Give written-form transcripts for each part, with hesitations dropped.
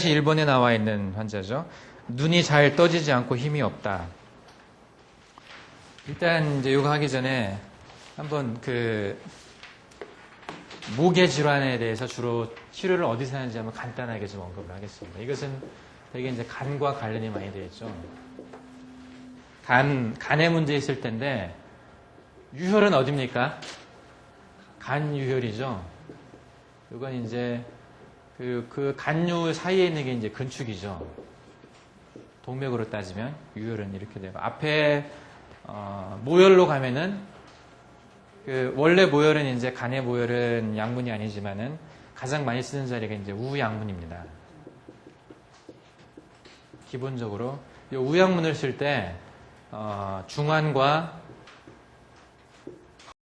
1번에 나와 있는 환자죠. 눈이 잘 떠지지 않고 힘이 없다. 일단 이제 이거 하기 전에 한번 목의 질환에 대해서 주로 치료를 어디서 하는지 한번 간단하게 좀 언급을 하겠습니다. 이것은 되게 이제 간과 관련이 많이 되어 있죠. 간에 문제 있을 텐데 유혈은 어디입니까? 간 유혈이죠. 이건 이제 그 간유 사이에 있는 게 이제 근축이죠. 동맥으로 따지면 유혈은 이렇게 되고 앞에 모혈로 가면은 원래 모혈은 이제 간의 모혈은 양분이 아니지만은 가장 많이 쓰는 자리가 이제 우양문입니다. 기본적으로 이 우양문을 쓸 때 중환과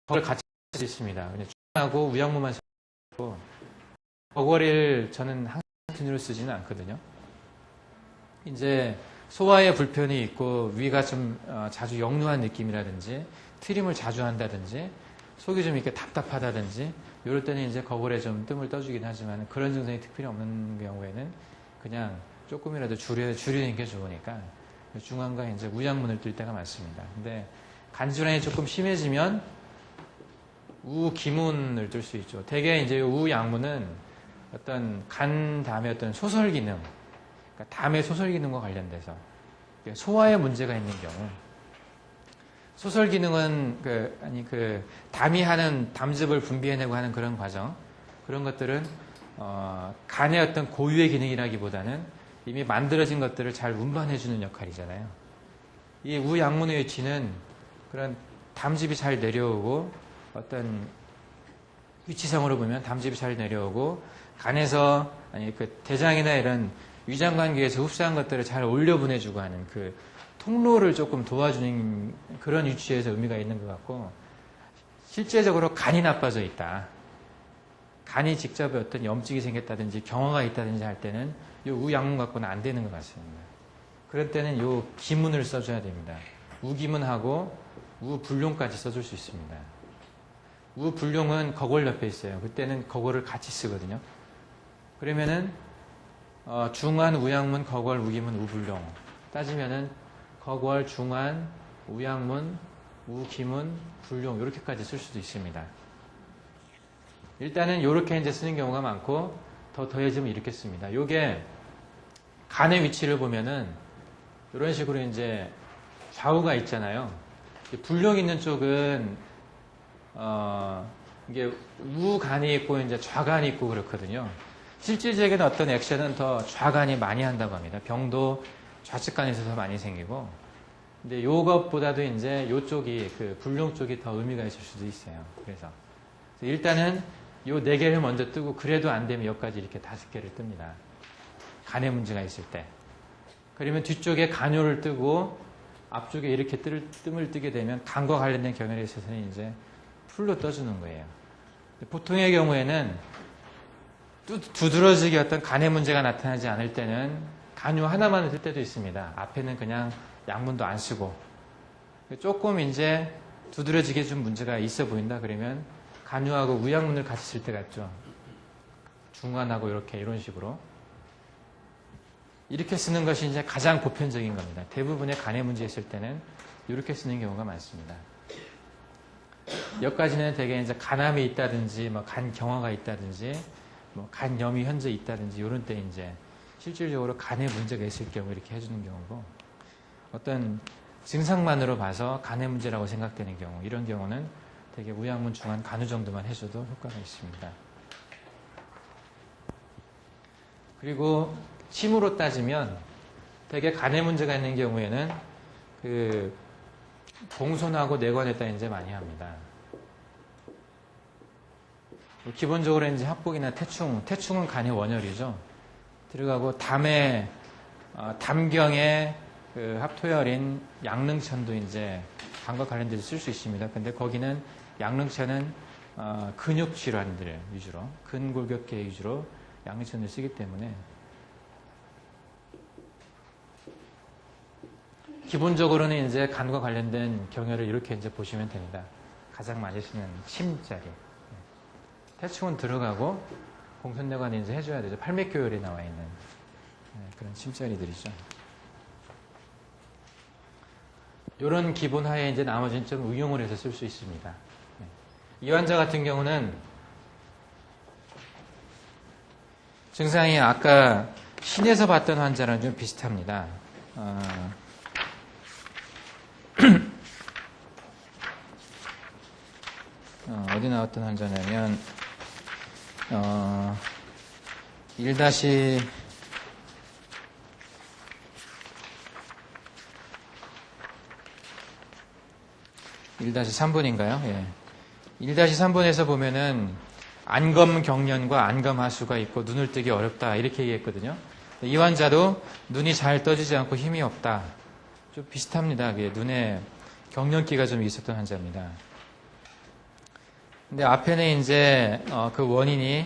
거를 같이 쓸 수 있습니다. 중환하고 우양문만 쓰고 거거리를 저는 항상 순으로 쓰지는 않거든요. 이제 소화에 불편이 있고 위가 좀 자주 역류한 느낌이라든지 트림을 자주 한다든지 속이 좀 이렇게 답답하다든지 이럴 때는 이제 거골에 좀 뜸을 떠주긴 하지만 그런 증상이 특별히 없는 경우에는 그냥 조금이라도 줄이는 게 좋으니까 중환과 이제 우양문을 뜰 때가 많습니다. 근데 간 질환이 조금 심해지면 우기문을 뜰 수 있죠. 대개 이제 우양문은 어떤 간 다음에 어떤 소설 기능, 그러니까 담의 소설 기능과 관련돼서 소화에 문제가 있는 경우, 소설 기능은 담이 하는 담즙을 분비해내고 하는 그런 과정, 그런 것들은 간의 어떤 고유의 기능이라기보다는 이미 만들어진 것들을 잘 운반해주는 역할이잖아요. 이 우양문의 위치는 그런 담즙이 잘 내려오고 어떤 위치상으로 보면 담즙이 잘 내려오고 간에서 대장이나 이런 위장관계에서 흡수한 것들을 잘 올려보내주고 하는 그 통로를 조금 도와주는 그런 위치에서 의미가 있는 것 같고, 실제적으로 간이 나빠져 있다. 간이 직접 어떤 염증이 생겼다든지 경화가 있다든지 할 때는 이 우양문 갖고는 안 되는 것 같습니다. 그럴 때는 이 기문을 써줘야 됩니다. 우기문하고 우불룡까지 써줄 수 있습니다. 우불룡은 거골 옆에 있어요. 그때는 거골을 같이 쓰거든요. 그러면은 중환, 우양문, 거골, 우기문, 우불룡 따지면은 거골, 중환, 우양문, 우기문, 불룡 이렇게까지 쓸 수도 있습니다. 일단은 이렇게 이제 쓰는 경우가 많고 더 더해지면 이렇게 씁니다. 요게 간의 위치를 보면은 이런 식으로 이제 좌우가 있잖아요. 불룡 있는 쪽은 이게 우간이 있고 이제 좌간이 있고 그렇거든요. 실질적인 어떤 액션은 더 좌간이 많이 한다고 합니다. 병도 좌측간에서 더 많이 생기고. 근데 요것보다도 이제 요쪽이 불룡 쪽이 더 의미가 있을 수도 있어요. 그래서 일단은 요 4개를 먼저 뜨고 그래도 안 되면 여기까지 이렇게 5개를 뜹니다. 간에 문제가 있을 때. 그러면 뒤쪽에 간요를 뜨고 앞쪽에 이렇게 뜸을 뜨게 되면 간과 관련된 경향에 있어서는 이제 풀로 떠주는 거예요. 보통의 경우에는 두드러지게 어떤 간의 문제가 나타나지 않을 때는 간유 하나만 쓸 때도 있습니다. 앞에는 그냥 양문도 안 쓰고 조금 이제 두드러지게 좀 문제가 있어 보인다 그러면 간유하고 우양문을 같이 쓸 때 같죠. 중간하고 이런 식으로 이렇게 쓰는 것이 이제 가장 보편적인 겁니다. 대부분의 간의 문제 있을 때는 이렇게 쓰는 경우가 많습니다. 여기까지는 되게 이제 간암이 있다든지, 간 경화가 있다든지, 간염이 현재 있다든지, 이런 때 이제 실질적으로 간에 문제가 있을 경우 이렇게 해주는 경우고, 어떤 증상만으로 봐서 간의 문제라고 생각되는 경우, 이런 경우는 되게 우양문, 중환, 간유 정도만 해줘도 효과가 있습니다. 그리고 침으로 따지면 되게 간에 문제가 있는 경우에는 봉손하고 내관에다 이제 많이 합니다. 기본적으로 이제 합복이나 태충은 간의 원혈이죠. 들어가고 담경의 합토혈인 양릉천도 이제 간과 관련돼서 쓸 수 있습니다. 근데 거기는 양릉천은 근육 질환들 위주로, 근골격계 위주로 양릉천을 쓰기 때문에 기본적으로는 이제 간과 관련된 경혈을 이렇게 이제 보시면 됩니다. 가장 많이 쓰는 침자리. 태충은 들어가고 공선내관이 이제 해줘야 되죠. 팔맥교열이 나와 있는. 이런 침자리들이죠. 이런 기본 하에 이제 나머지는 좀 응용을 해서 쓸 수 있습니다. 이 환자 같은 경우는 증상이 아까 신에서 봤던 환자랑 좀 비슷합니다. 어디 나왔던 환자냐면 1-3번인가요? 예. 1-3번에서 보면은 안검경련과 안검하수가 있고 눈을 뜨기 어렵다 이렇게 얘기했거든요. 이 환자도 눈이 잘 떠지지 않고 힘이 없다. 좀 비슷합니다. 눈에 경련기가 좀 있었던 환자입니다. 근데 앞에는 이제 그 원인이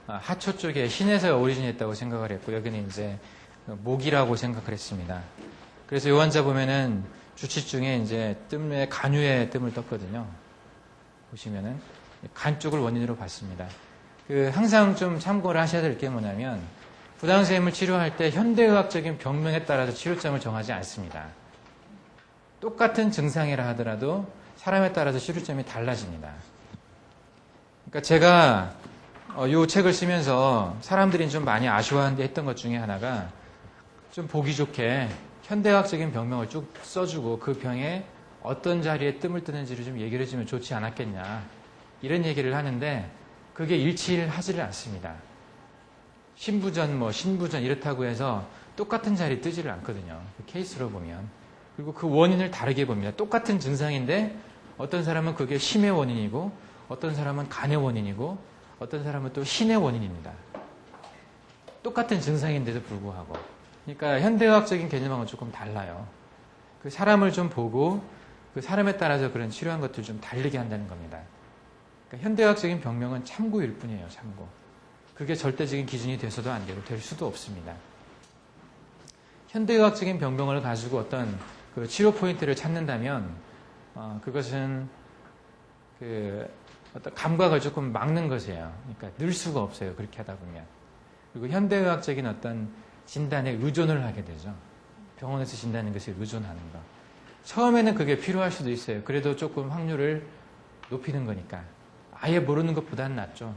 하초 쪽에 신에서 오리진했다고 생각을 했고 여기는 이제 목이라고 생각을 했습니다. 그래서 이 환자 보면은 주치 중에 이제 뜸에 간유에 뜸을 떴거든요. 보시면은 간 쪽을 원인으로 봤습니다. 항상 좀 참고를 하셔야 될 게 뭐냐면 부당수염을 치료할 때 현대의학적인 병명에 따라서 치료점을 정하지 않습니다. 똑같은 증상이라 하더라도 사람에 따라서 치료점이 달라집니다. 그러니까 제가 이 책을 쓰면서 사람들이 좀 많이 아쉬워했던 것 중에 하나가 좀 보기 좋게 현대학적인 병명을 쭉 써주고 그 병에 어떤 자리에 뜸을 뜨는지를 좀 얘기를 해주면 좋지 않았겠냐 이런 얘기를 하는데 그게 일치하지를 않습니다. 신부전, 신부전 이렇다고 해서 똑같은 자리에 뜨지를 않거든요. 그 케이스로 보면. 그리고 그 원인을 다르게 봅니다. 똑같은 증상인데 어떤 사람은 그게 심의 원인이고 어떤 사람은 간의 원인이고 어떤 사람은 또 신의 원인입니다. 똑같은 증상인데도 불구하고. 그러니까 현대의학적인 개념하고는 조금 달라요. 그 사람을 좀 보고 그 사람에 따라서 그런 치료한 것들 좀 다르게 한다는 겁니다. 그러니까 현대의학적인 병명은 참고일 뿐이에요. 참고. 그게 절대적인 기준이 돼서도 안 되고 될 수도 없습니다. 현대의학적인 병명을 가지고 어떤 그 치료 포인트를 찾는다면 그것은 어떤 감각을 조금 막는 것이에요. 그러니까 늘 수가 없어요. 그렇게 하다 보면. 그리고 현대의학적인 어떤 진단에 의존을 하게 되죠. 병원에서 진단하는 것에 의존하는 거. 처음에는 그게 필요할 수도 있어요. 그래도 조금 확률을 높이는 거니까. 아예 모르는 것보다는 낫죠.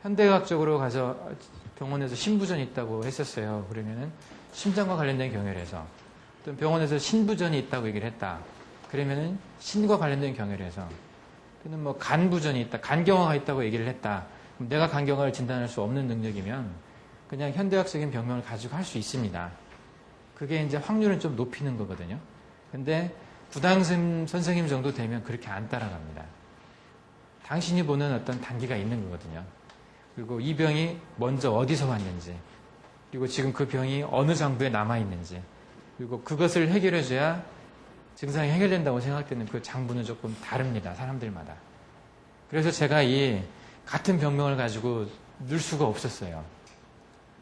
현대의학적으로 가서 병원에서 신부전이 있다고 했었어요. 그러면은 심장과 관련된 경혈에서 또 병원에서 신부전이 있다고 얘기를 했다. 그러면은 신과 관련된 경혈에서 또는 간부전이 있다, 간경화가 있다고 얘기를 했다. 그럼 내가 간경화를 진단할 수 없는 능력이면 그냥 현대학적인 병명을 가지고 할 수 있습니다. 그게 이제 확률은 좀 높이는 거거든요. 근데 부당심 선생님 정도 되면 그렇게 안 따라갑니다. 당신이 보는 어떤 단계가 있는 거거든요. 그리고 이 병이 먼저 어디서 왔는지, 그리고 지금 그 병이 어느 장부에 남아있는지, 그리고 그것을 해결해줘야 증상이 해결된다고 생각되는 그 장부는 조금 다릅니다. 사람들마다. 그래서 제가 이 같은 병명을 가지고 넣을 수가 없었어요.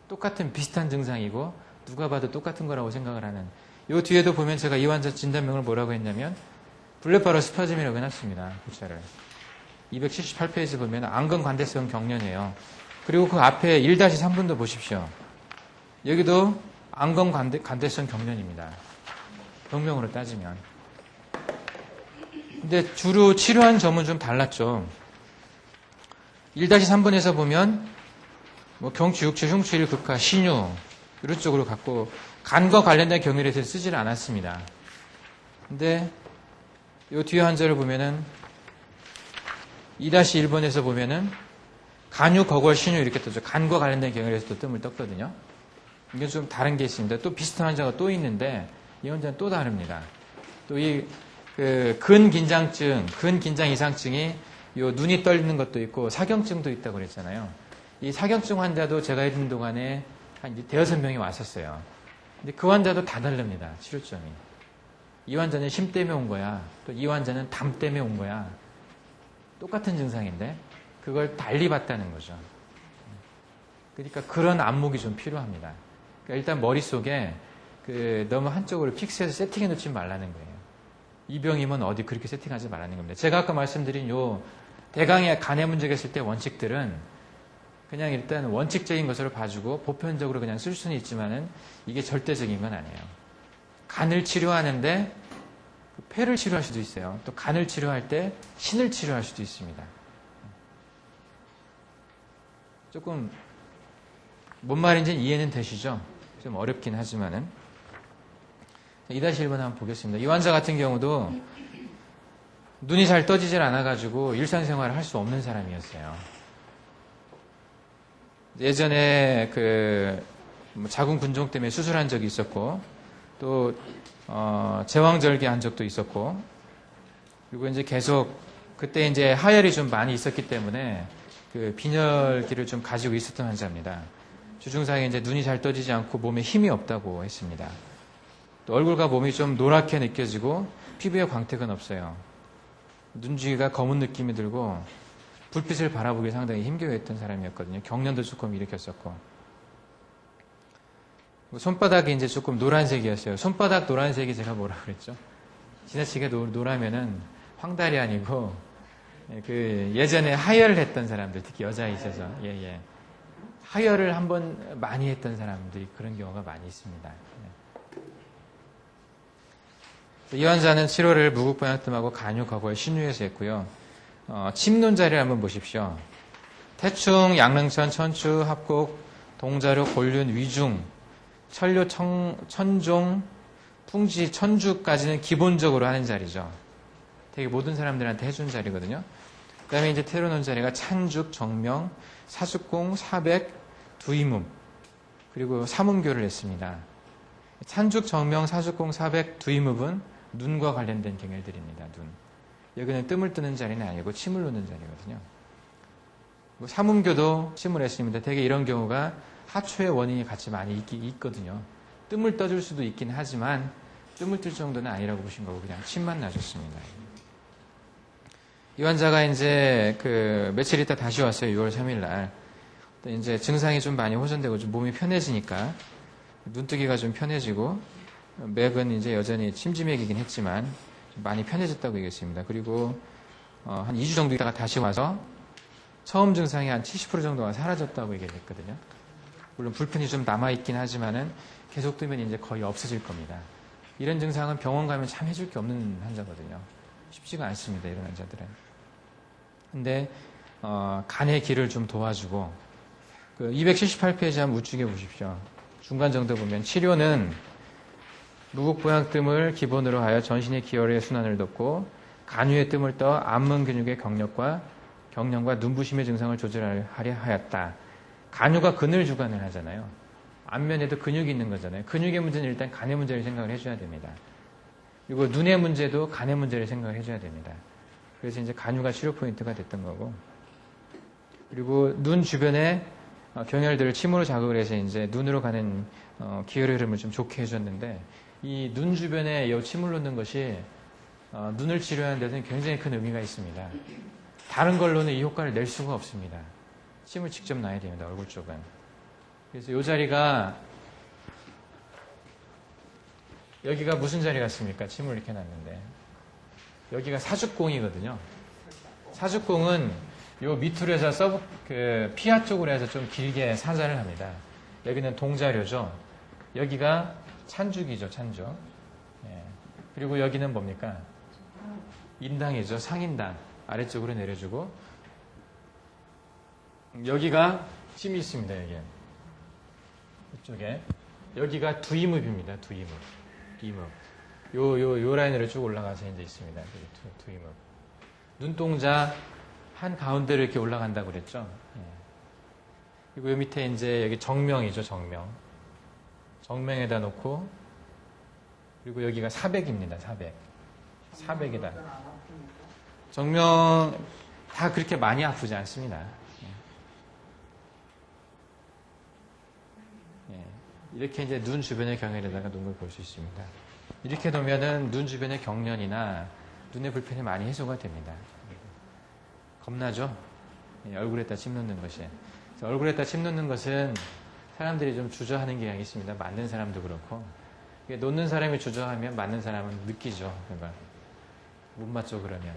똑같은 비슷한 증상이고 누가 봐도 똑같은 거라고 생각을 하는. 이 뒤에도 보면 제가 이 환자 진단명을 뭐라고 했냐면 블레파로스파즘이라고 해놨습니다. 글자를. 278페이지 보면 안검관대성 경련이에요. 그리고 그 앞에 1-3분도 보십시오. 여기도 안검관대성 경련입니다. 병명으로 따지면. 근데 주로 치료한 점은 좀 달랐죠. 1-3번에서 보면 경추, 육추, 흉추, 일극화, 신유 이런 쪽으로 갖고 간과 관련된 경혈에서 쓰지를 않았습니다. 근데 이 뒤에 환자를 보면은 2-1번에서 보면은 간유, 거골, 신유 이렇게 뜨죠. 간과 관련된 경혈에서도 뜸을 떴거든요. 이게 좀 다른 게 있습니다. 또 비슷한 환자가 또 있는데 이 환자는 또 다릅니다. 또 이 근긴장증, 근긴장 이상증이 요 눈이 떨리는 것도 있고 사경증도 있다고 그랬잖아요. 이 사경증 환자도 제가 있는 동안에 한 대여섯 명이 왔었어요. 근데 그 환자도 다 다릅니다. 치료점이. 이 환자는 심 때문에 온 거야. 또 이 환자는 담 때문에 온 거야. 똑같은 증상인데 그걸 달리 봤다는 거죠. 그러니까 그런 안목이 좀 필요합니다. 그러니까 일단 머릿속에 너무 한쪽으로 픽스해서 세팅해 놓지 말라는 거예요. 이 병이면 어디 그렇게 세팅하지 말라는 겁니다. 제가 아까 말씀드린 요 대강의 간의 문제가 있을 때 원칙들은 그냥 일단 원칙적인 것으로 봐주고 보편적으로 그냥 쓸 수는 있지만은 이게 절대적인 건 아니에요. 간을 치료하는데 폐를 치료할 수도 있어요. 또 간을 치료할 때 신을 치료할 수도 있습니다. 조금 뭔 말인지는 이해는 되시죠? 좀 어렵긴 하지만은 2-1번 한번 보겠습니다. 이 환자 같은 경우도 눈이 잘 떠지질 않아가지고 일상생활을 할 수 없는 사람이었어요. 예전에 자궁 분종 때문에 수술한 적이 있었고, 또 제왕절개 한 적도 있었고, 그리고 이제 계속 그때 이제 하열이 좀 많이 있었기 때문에 그 빈혈기를 좀 가지고 있었던 환자입니다. 주증상에 이제 눈이 잘 떠지지 않고 몸에 힘이 없다고 했습니다. 또 얼굴과 몸이 좀 노랗게 느껴지고 피부에 광택은 없어요. 눈 주위가 검은 느낌이 들고 불빛을 바라보기 상당히 힘겨워했던 사람이었거든요. 경련도 조금 일으켰었고. 손바닥이 이제 조금 노란색이었어요. 손바닥 노란색이 제가 뭐라 그랬죠? 지나치게 노라면은 황달이 아니고 그 예전에 하혈을 했던 사람들, 특히 여자에 있어서 하혈을 한번 많이 했던 사람들이 그런 경우가 많이 있습니다. 이 환자는 치료를 무국방약뜸하고 간육하고 신유에서 했고요. 침논 자리를 한번 보십시오. 태충, 양릉천, 천추, 합곡, 동자료, 골륜, 위중, 천료, 천종, 풍지, 천주까지는 기본적으로 하는 자리죠. 되게 모든 사람들한테 해준 자리거든요. 그 다음에 이제 테러논 자리가 찬죽, 정명, 사숙공, 사백, 두이문, 그리고 삼음교를 했습니다. 찬죽, 정명, 사숙공, 사백, 두이문은 눈과 관련된 경혈들입니다. 눈. 여기는 뜸을 뜨는 자리는 아니고 침을 놓는 자리거든요. 삼음교도 침을 했습니다. 되게 이런 경우가 하초의 원인이 같이 많이 있거든요. 뜸을 떠줄 수도 있긴 하지만 뜸을 뜰 정도는 아니라고 보신 거고 그냥 침만 놔줬습니다. 이 환자가 이제 며칠 있다 다시 왔어요. 6월 3일 날. 이제 증상이 좀 많이 호전되고 좀 몸이 편해지니까 눈뜨기가 좀 편해지고 맥은 이제 여전히 침지맥이긴 했지만 좀 많이 편해졌다고 얘기했습니다. 그리고 한 2주 정도 있다가 다시 와서 처음 증상이 한 70% 정도가 사라졌다고 얘기했거든요. 물론 불편이 좀 남아있긴 하지만은 계속 뜨면 이제 거의 없어질 겁니다. 이런 증상은 병원 가면 참 해줄 게 없는 환자거든요. 쉽지가 않습니다. 이런 환자들은. 근데 간의 길을 좀 도와주고 278페이지 한번 우측에 보십시오. 중간 정도 보면 치료는 무국보양뜸을 기본으로 하여 전신의 기혈의 순환을 돕고 간유의 뜸을 떠 안문 근육의 경련과 눈부심의 증상을 조절하려 하였다. 간유가 근을 주관을 하잖아요. 안면에도 근육이 있는 거잖아요. 근육의 문제는 일단 간의 문제를 생각을 해줘야 됩니다. 그리고 눈의 문제도 간의 문제를 생각을 해줘야 됩니다. 그래서 이제 간유가 치료 포인트가 됐던 거고, 그리고 눈 주변에 경혈들을 침으로 자극을 해서 이제 눈으로 가는 기혈의 흐름을 좀 좋게 해줬는데, 이 눈 주변에 이 침을 놓는 것이 눈을 치료하는 데는 굉장히 큰 의미가 있습니다. 다른 걸로는 이 효과를 낼 수가 없습니다. 침을 직접 놔야 됩니다. 얼굴 쪽은. 그래서 이 자리가 여기가 무슨 자리 같습니까? 침을 이렇게 놨는데 여기가 사죽공이거든요. 사죽공은 요 밑으로 해서 피하 쪽으로 해서 좀 길게 사자를 합니다. 여기는 동자료죠. 여기가 찬죽이죠. 찬죽. 예. 그리고 여기는 뭡니까? 인당이죠. 상인당. 아래쪽으로 내려주고 여기가 침이 있습니다. 여기 이쪽에 여기가 두이묵입니다. 두이묵. 요 라인으로 쭉 올라가서 이제 있습니다. 두이묵. 눈동자 한 가운데로 이렇게 올라간다고 그랬죠. 예. 그리고 요 밑에 이제 여기 정명이죠. 정명에다 놓고, 그리고 여기가 사백입니다. 사백이다. 정명 다 그렇게 많이 아프지 않습니다. 예. 이렇게 이제 눈 주변의 경혈에다가 놓은 걸 볼 수 있습니다. 이렇게 놓으면은 눈 주변의 경련이나 눈의 불편이 많이 해소가 됩니다. 겁나죠? 예, 얼굴에다 침 놓는 것이. 얼굴에다 침 놓는 것은 사람들이 좀 주저하는 경향이 있습니다. 맞는 사람도 그렇고. 놓는 사람이 주저하면 맞는 사람은 느끼죠. 그러니까 못 맞죠, 그러면.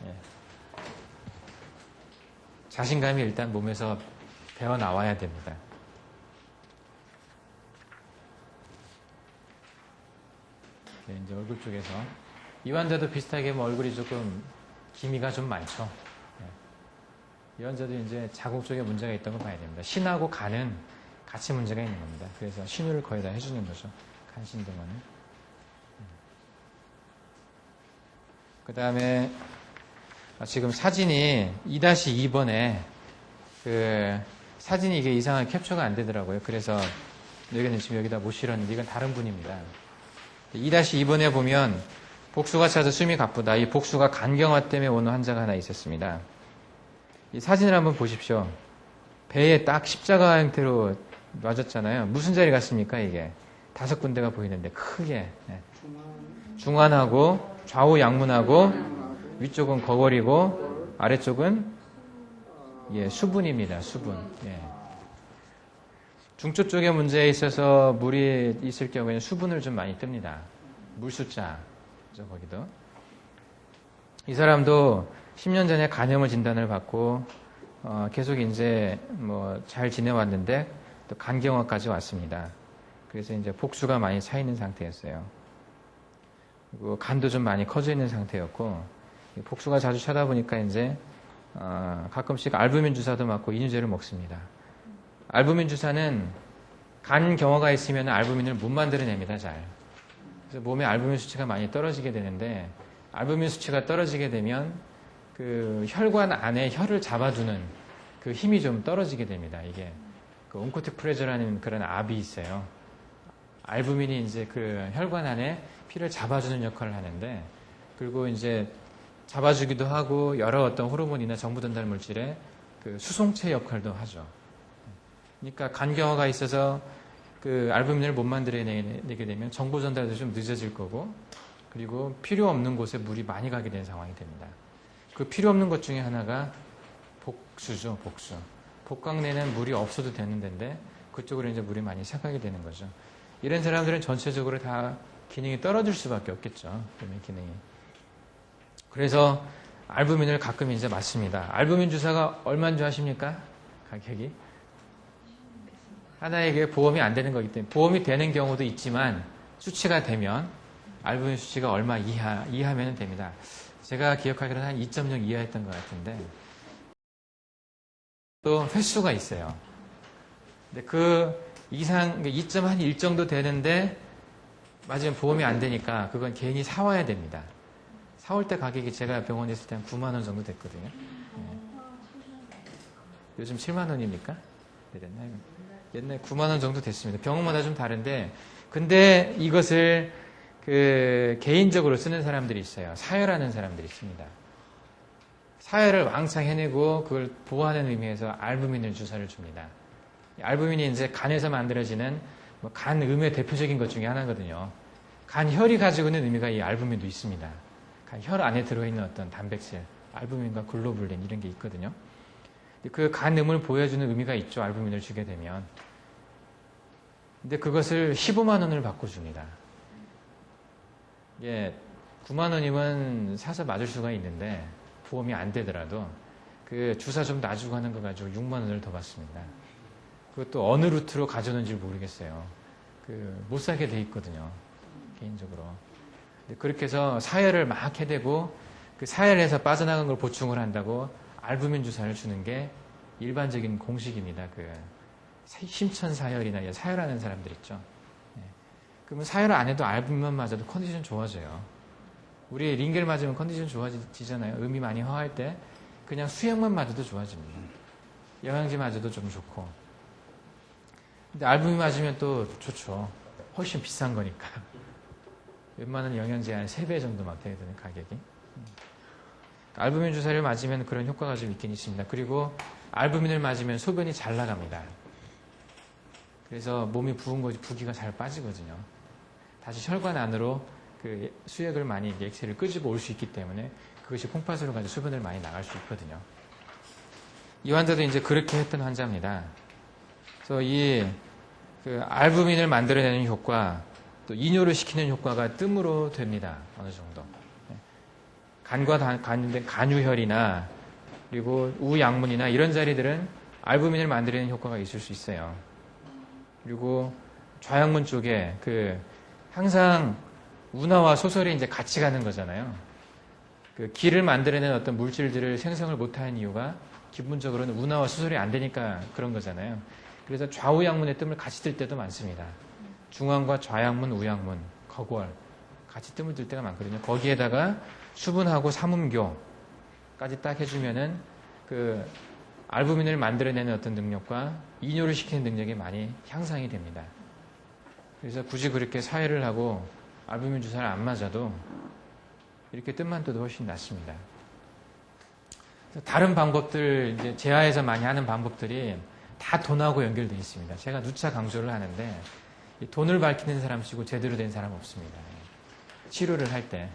예. 자신감이 일단 몸에서 배어 나와야 됩니다. 네, 이제 얼굴 쪽에서 이 환자도 비슷하게 뭐 얼굴이 조금 기미가 좀 많죠. 네. 이 환자도 이제 자궁 쪽에 문제가 있다고 봐야 됩니다. 신하고 간은 같이 문제가 있는 겁니다. 그래서 신유를 거의 다 해주는 거죠. 간신동안은. 그 다음에 지금 사진이 2-2번에 그 사진이 이게 이상하게 캡처가 안 되더라고요. 그래서 여기는 지금 여기다 못 실었는데 이건 다른 분입니다. 2-2번에 보면 복수가 차서 숨이 가쁘다. 이 복수가 간경화 때문에 오는 환자가 하나 있었습니다. 이 사진을 한번 보십시오. 배에 딱 십자가 형태로 맞았잖아요. 무슨 자리 같습니까 이게? 5군데가 보이는데 크게 중환하고 좌우 양문하고 위쪽은 거거리고 아래쪽은 수분입니다. 수분. 중초 쪽에 문제에 있어서 물이 있을 경우에는 수분을 좀 많이 뜹니다. 물숫자. 그죠, 거기도. 이 사람도 10년 전에 간염을 진단을 받고 계속 이제 뭐 잘 지내왔는데 또 간경화까지 왔습니다. 그래서 이제 복수가 많이 차 있는 상태였어요. 그리고 간도 좀 많이 커져 있는 상태였고 복수가 자주 차다 보니까 이제 가끔씩 알부민 주사도 맞고 이뇨제를 먹습니다. 알부민 주사는 간 경화가 있으면 알부민을 못 만들어냅니다, 잘. 그래서 몸에 알부민 수치가 많이 떨어지게 되는데 알부민 수치가 떨어지게 되면 그 혈관 안에 혈을 잡아주는 그 힘이 좀 떨어지게 됩니다. 이게 그 온코틱 프레저라는 그런 압이 있어요. 알부민이 이제 그 혈관 안에 피를 잡아주는 역할을 하는데 그리고 이제 잡아주기도 하고 여러 어떤 호르몬이나 정부 전달 물질의 그 수송체 역할도 하죠. 그러니까 간경화가 있어서 그 알부민을 못 만들어내게 되면 정보 전달도 좀 늦어질 거고 그리고 필요 없는 곳에 물이 많이 가게 되는 상황이 됩니다. 그 필요 없는 것 중에 하나가 복수죠, 복수. 복강내는 물이 없어도 되는 데인데 그쪽으로 이제 물이 많이 삭하게 되는 거죠. 이런 사람들은 전체적으로 다 기능이 떨어질 수밖에 없겠죠. 몸의 기능이. 그래서 알부민을 가끔 이제 맞습니다. 알부민 주사가 얼마인 줄 아십니까? 가격이? 하나에게 보험이 안 되는 거기 때문에 보험이 되는 경우도 있지만 수치가 되면 알부민 수치가 얼마 이하면 됩니다. 제가 기억하기로는 한 2.0 이하였던 것 같은데 또 횟수가 있어요. 근데 그 이상 2.1 정도 되는데 맞으면 보험이 안 되니까 그건 개인이 사와야 됩니다. 사올 때 가격이 제가 병원에 있을 때 한 9만 원 정도 됐거든요. 요즘 7만 원입니까? 됐나요? 옛날에 9만 원 정도 됐습니다. 병원마다 좀 다른데 근데 이것을 그 개인적으로 쓰는 사람들이 있어요. 사혈하는 사람들이 있습니다. 사혈을 왕창 해내고 그걸 보호하는 의미에서 알부민을 주사를 줍니다. 알부민이 이제 간에서 만들어지는 뭐 간음의 대표적인 것 중에 하나거든요. 간혈이 가지고 있는 의미가 이 알부민도 있습니다. 혈 안에 들어있는 어떤 단백질, 알부민과 글로불린 이런 게 있거든요. 그 간음을 보여주는 의미가 있죠. 알부민을 주게 되면. 근데 그것을 15만 원을 받고 줍니다. 예, 9만 원이면 사서 맞을 수가 있는데 보험이 안 되더라도 그 주사 좀 놔주고 하는 거 가지고 6만 원을 더 받습니다. 그것도 어느 루트로 가져오는지 모르겠어요. 못 사게 돼 있거든요. 개인적으로. 그렇게 해서 사혈을 막 해대고 그 사혈에서 빠져나간 걸 보충을 한다고 알부민 주사를 주는 게 일반적인 공식입니다. 그 심천사혈이나 사혈하는 사람들 있죠. 그러면 사혈을 안 해도 알부민만 맞아도 컨디션 좋아져요. 우리 링겔 맞으면 컨디션 좋아지잖아요. 음이 많이 허할 때 그냥 수액만 맞아도 좋아집니다. 영양제 맞아도 좀 좋고. 근데 알부민 맞으면 또 좋죠. 훨씬 비싼 거니까. 웬만한 영양제 한 3배 정도 막 돼야 되는 가격이. 알부민 주사를 맞으면 그런 효과가 좀 있긴 있습니다. 그리고 알부민을 맞으면 소변이 잘 나갑니다. 그래서 몸이 부은 거지 부기가 잘 빠지거든요. 다시 혈관 안으로 그 수액을 많이 액체를 끄집어 올 수 있기 때문에 그것이 콩팥으로 가지고 소변을 많이 나갈 수 있거든요. 이 환자도 이제 그렇게 했던 환자입니다. 그래서 이 그 알부민을 만들어내는 효과, 또 이뇨를 시키는 효과가 뜸으로 됩니다. 어느 정도. 간과 관련된 간유혈이나 그리고 우양문이나 이런 자리들은 알부민을 만들어내는 효과가 있을 수 있어요. 그리고 좌양문 쪽에 항상 운하와 소설이 이제 같이 가는 거잖아요. 기를 만들어내는 어떤 물질들을 생성을 못하는 이유가 기본적으로는 운하와 소설이 안 되니까 그런 거잖아요. 그래서 좌우양문의 뜸을 같이 들 때도 많습니다. 중앙과 좌양문, 우양문, 거월 같이 뜸을 들 때가 많거든요. 거기에다가 수분하고 삼음교까지 딱 해주면은 알부민을 만들어내는 어떤 능력과 이뇨를 시키는 능력이 많이 향상이 됩니다. 그래서 굳이 그렇게 사회를 하고 알부민 주사를 안 맞아도 이렇게 뜸만 떠도 훨씬 낫습니다. 다른 방법들, 이제 재활에서 많이 하는 방법들이 다 돈하고 연결되어 있습니다. 제가 누차 강조를 하는데 돈을 밝히는 사람 치고 제대로 된 사람 없습니다. 치료를 할 때.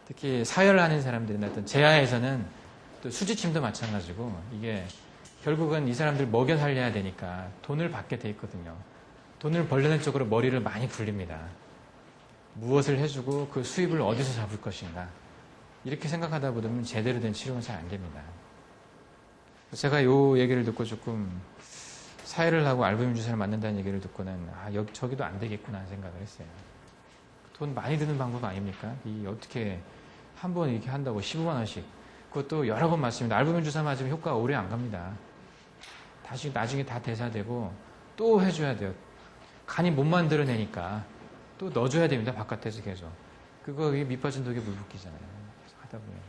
특히 사혈을 하는 사람들이나 어떤 재활에서는 또 수지침도 마찬가지고 이게 결국은 이 사람들 먹여 살려야 되니까 돈을 받게 돼 있거든요. 돈을 벌려는 쪽으로 머리를 많이 굴립니다. 무엇을 해주고 그 수입을 어디서 잡을 것인가. 이렇게 생각하다 보면 제대로 된 치료는 잘 안 됩니다. 제가 요 얘기를 듣고 조금 사회를 하고 알부민 주사를 맞는다는 얘기를 듣고는 저기도 안 되겠구나 하는 생각을 했어요. 돈 많이 드는 방법 아닙니까? 어떻게 한 번 이렇게 한다고 15만 원씩. 그것도 여러 번 맞습니다. 알부민 주사 맞으면 효과가 오래 안 갑니다. 다시 나중에 다 대사되고 또 해줘야 돼요. 간이 못 만들어내니까 또 넣어줘야 됩니다. 바깥에서 계속. 그거 밑 빠진 독에 물 붓기잖아요. 하다 보면.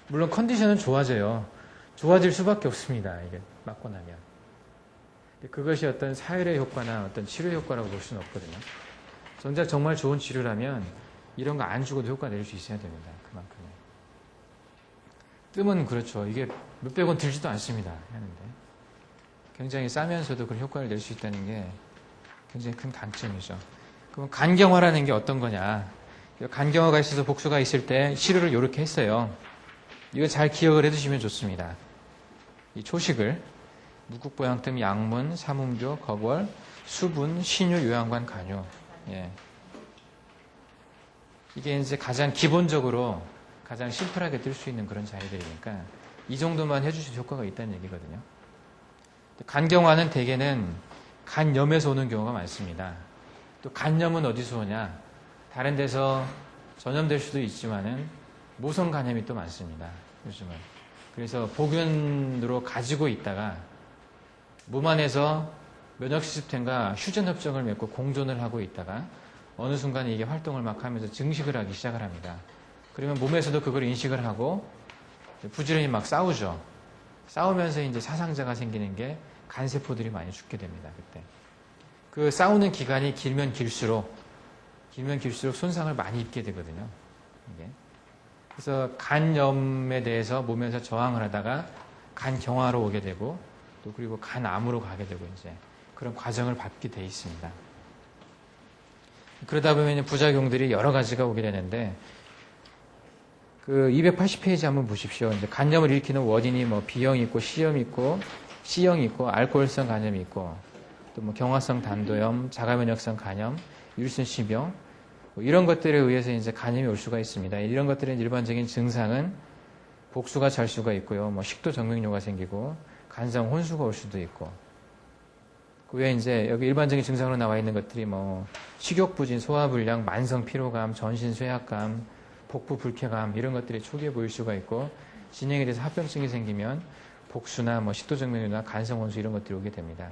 물론 컨디션은 좋아져요. 좋아질 수밖에 없습니다. 이게 맞고 나면. 그것이 어떤 사혈의 효과나 어떤 치료 효과라고 볼 수는 없거든요. 정말 좋은 치료라면 이런 거 안 주고도 효과 낼 수 있어야 됩니다. 그만큼. 뜸은 그렇죠. 이게 몇백 원 들지도 않습니다. 하는데. 굉장히 싸면서도 그런 효과를 낼 수 있다는 게 굉장히 큰 강점이죠. 그럼 간경화라는 게 어떤 거냐. 간경화가 있어서 복수가 있을 때 치료를 이렇게 했어요. 이거 잘 기억을 해두시면 좋습니다. 이 초식을 묵국보양뜸, 양문, 삼음교, 거월, 수분, 신유, 요양관, 간유. 예. 이게 이제 가장 기본적으로 가장 심플하게 뜰 수 있는 그런 자리들이니까 이 정도만 해주셔도 효과가 있다는 얘기거든요. 간경화는 대개는 간염에서 오는 경우가 많습니다. 또 간염은 어디서 오냐? 다른 데서 전염될 수도 있지만은 모성 간염이 또 많습니다. 요즘은. 그래서 복균으로 가지고 있다가 몸 안에서 면역 시스템과 휴전 협정을 맺고 공존을 하고 있다가 어느 순간 이게 활동을 막 하면서 증식을 하기 시작을 합니다. 그러면 몸에서도 그걸 인식을 하고 부지런히 막 싸우죠. 싸우면서 이제 사상자가 생기는 게 간세포들이 많이 죽게 됩니다. 그때. 그 싸우는 기간이 길면 길수록 손상을 많이 입게 되거든요. 이게. 그래서 간염에 대해서 몸에서 저항을 하다가 간경화로 오게 되고 또 그리고 간암으로 가게 되고 이제 그런 과정을 밟게 돼 있습니다. 그러다 보면 부작용들이 여러 가지가 오게 되는데 그 280페이지 한번 보십시오. 이제 간염을 일으키는 원인이 뭐 B형이 있고 C형이 있고 C형이 있고 알코올성 간염이 있고 또 뭐 경화성 단도염, 자가면역성 간염, 율순시병 뭐 이런 것들에 의해서 이제 간염이 올 수가 있습니다. 이런 것들의 일반적인 증상은 복수가 잘 수가 있고요. 뭐 식도 정맥류가 생기고 간성 혼수가 올 수도 있고 그 외에 이제 여기 일반적인 증상으로 나와 있는 것들이 뭐 식욕부진, 소화불량, 만성 피로감, 전신 쇠약감, 복부 불쾌감 이런 것들이 초기에 보일 수가 있고 진행에 대해서 합병증이 생기면 복수나 뭐 식도정맥류나 간성 혼수 이런 것들이 오게 됩니다.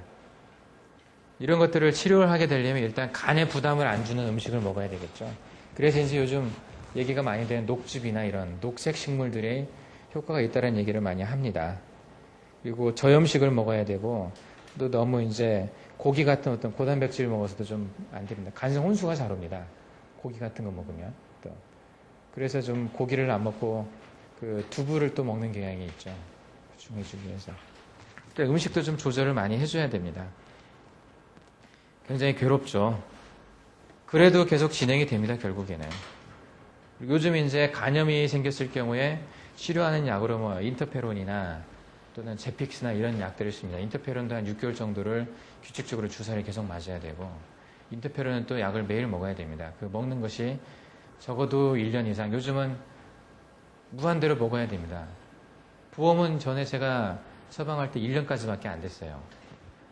이런 것들을 치료를 하게 되려면 일단 간에 부담을 안 주는 음식을 먹어야 되겠죠. 그래서 이제 요즘 얘기가 많이 되는 녹즙이나 이런 녹색 식물들의 효과가 있다는 얘기를 많이 합니다. 그리고 저염식을 먹어야 되고 또 너무 이제 고기 같은 어떤 고단백질을 먹어서도 좀 안 됩니다. 간성 혼수가 잘 옵니다. 고기 같은 거 먹으면 또. 그래서 좀 고기를 안 먹고 그 두부를 또 먹는 경향이 있죠. 보충해주기 위해서. 또 음식도 좀 조절을 많이 해줘야 됩니다. 굉장히 괴롭죠. 그래도 계속 진행이 됩니다. 결국에는. 요즘 이제 간염이 생겼을 경우에 치료하는 약으로 뭐 인터페론이나 또는 제픽스나 이런 약들을 씁니다. 인터페론도 한 6개월 정도를 규칙적으로 주사를 계속 맞아야 되고 인터페론은 또 약을 매일 먹어야 됩니다. 그 먹는 것이 적어도 1년 이상. 요즘은 무한대로 먹어야 됩니다. 부검은 전에 제가 처방할 때 1년까지밖에 안 됐어요.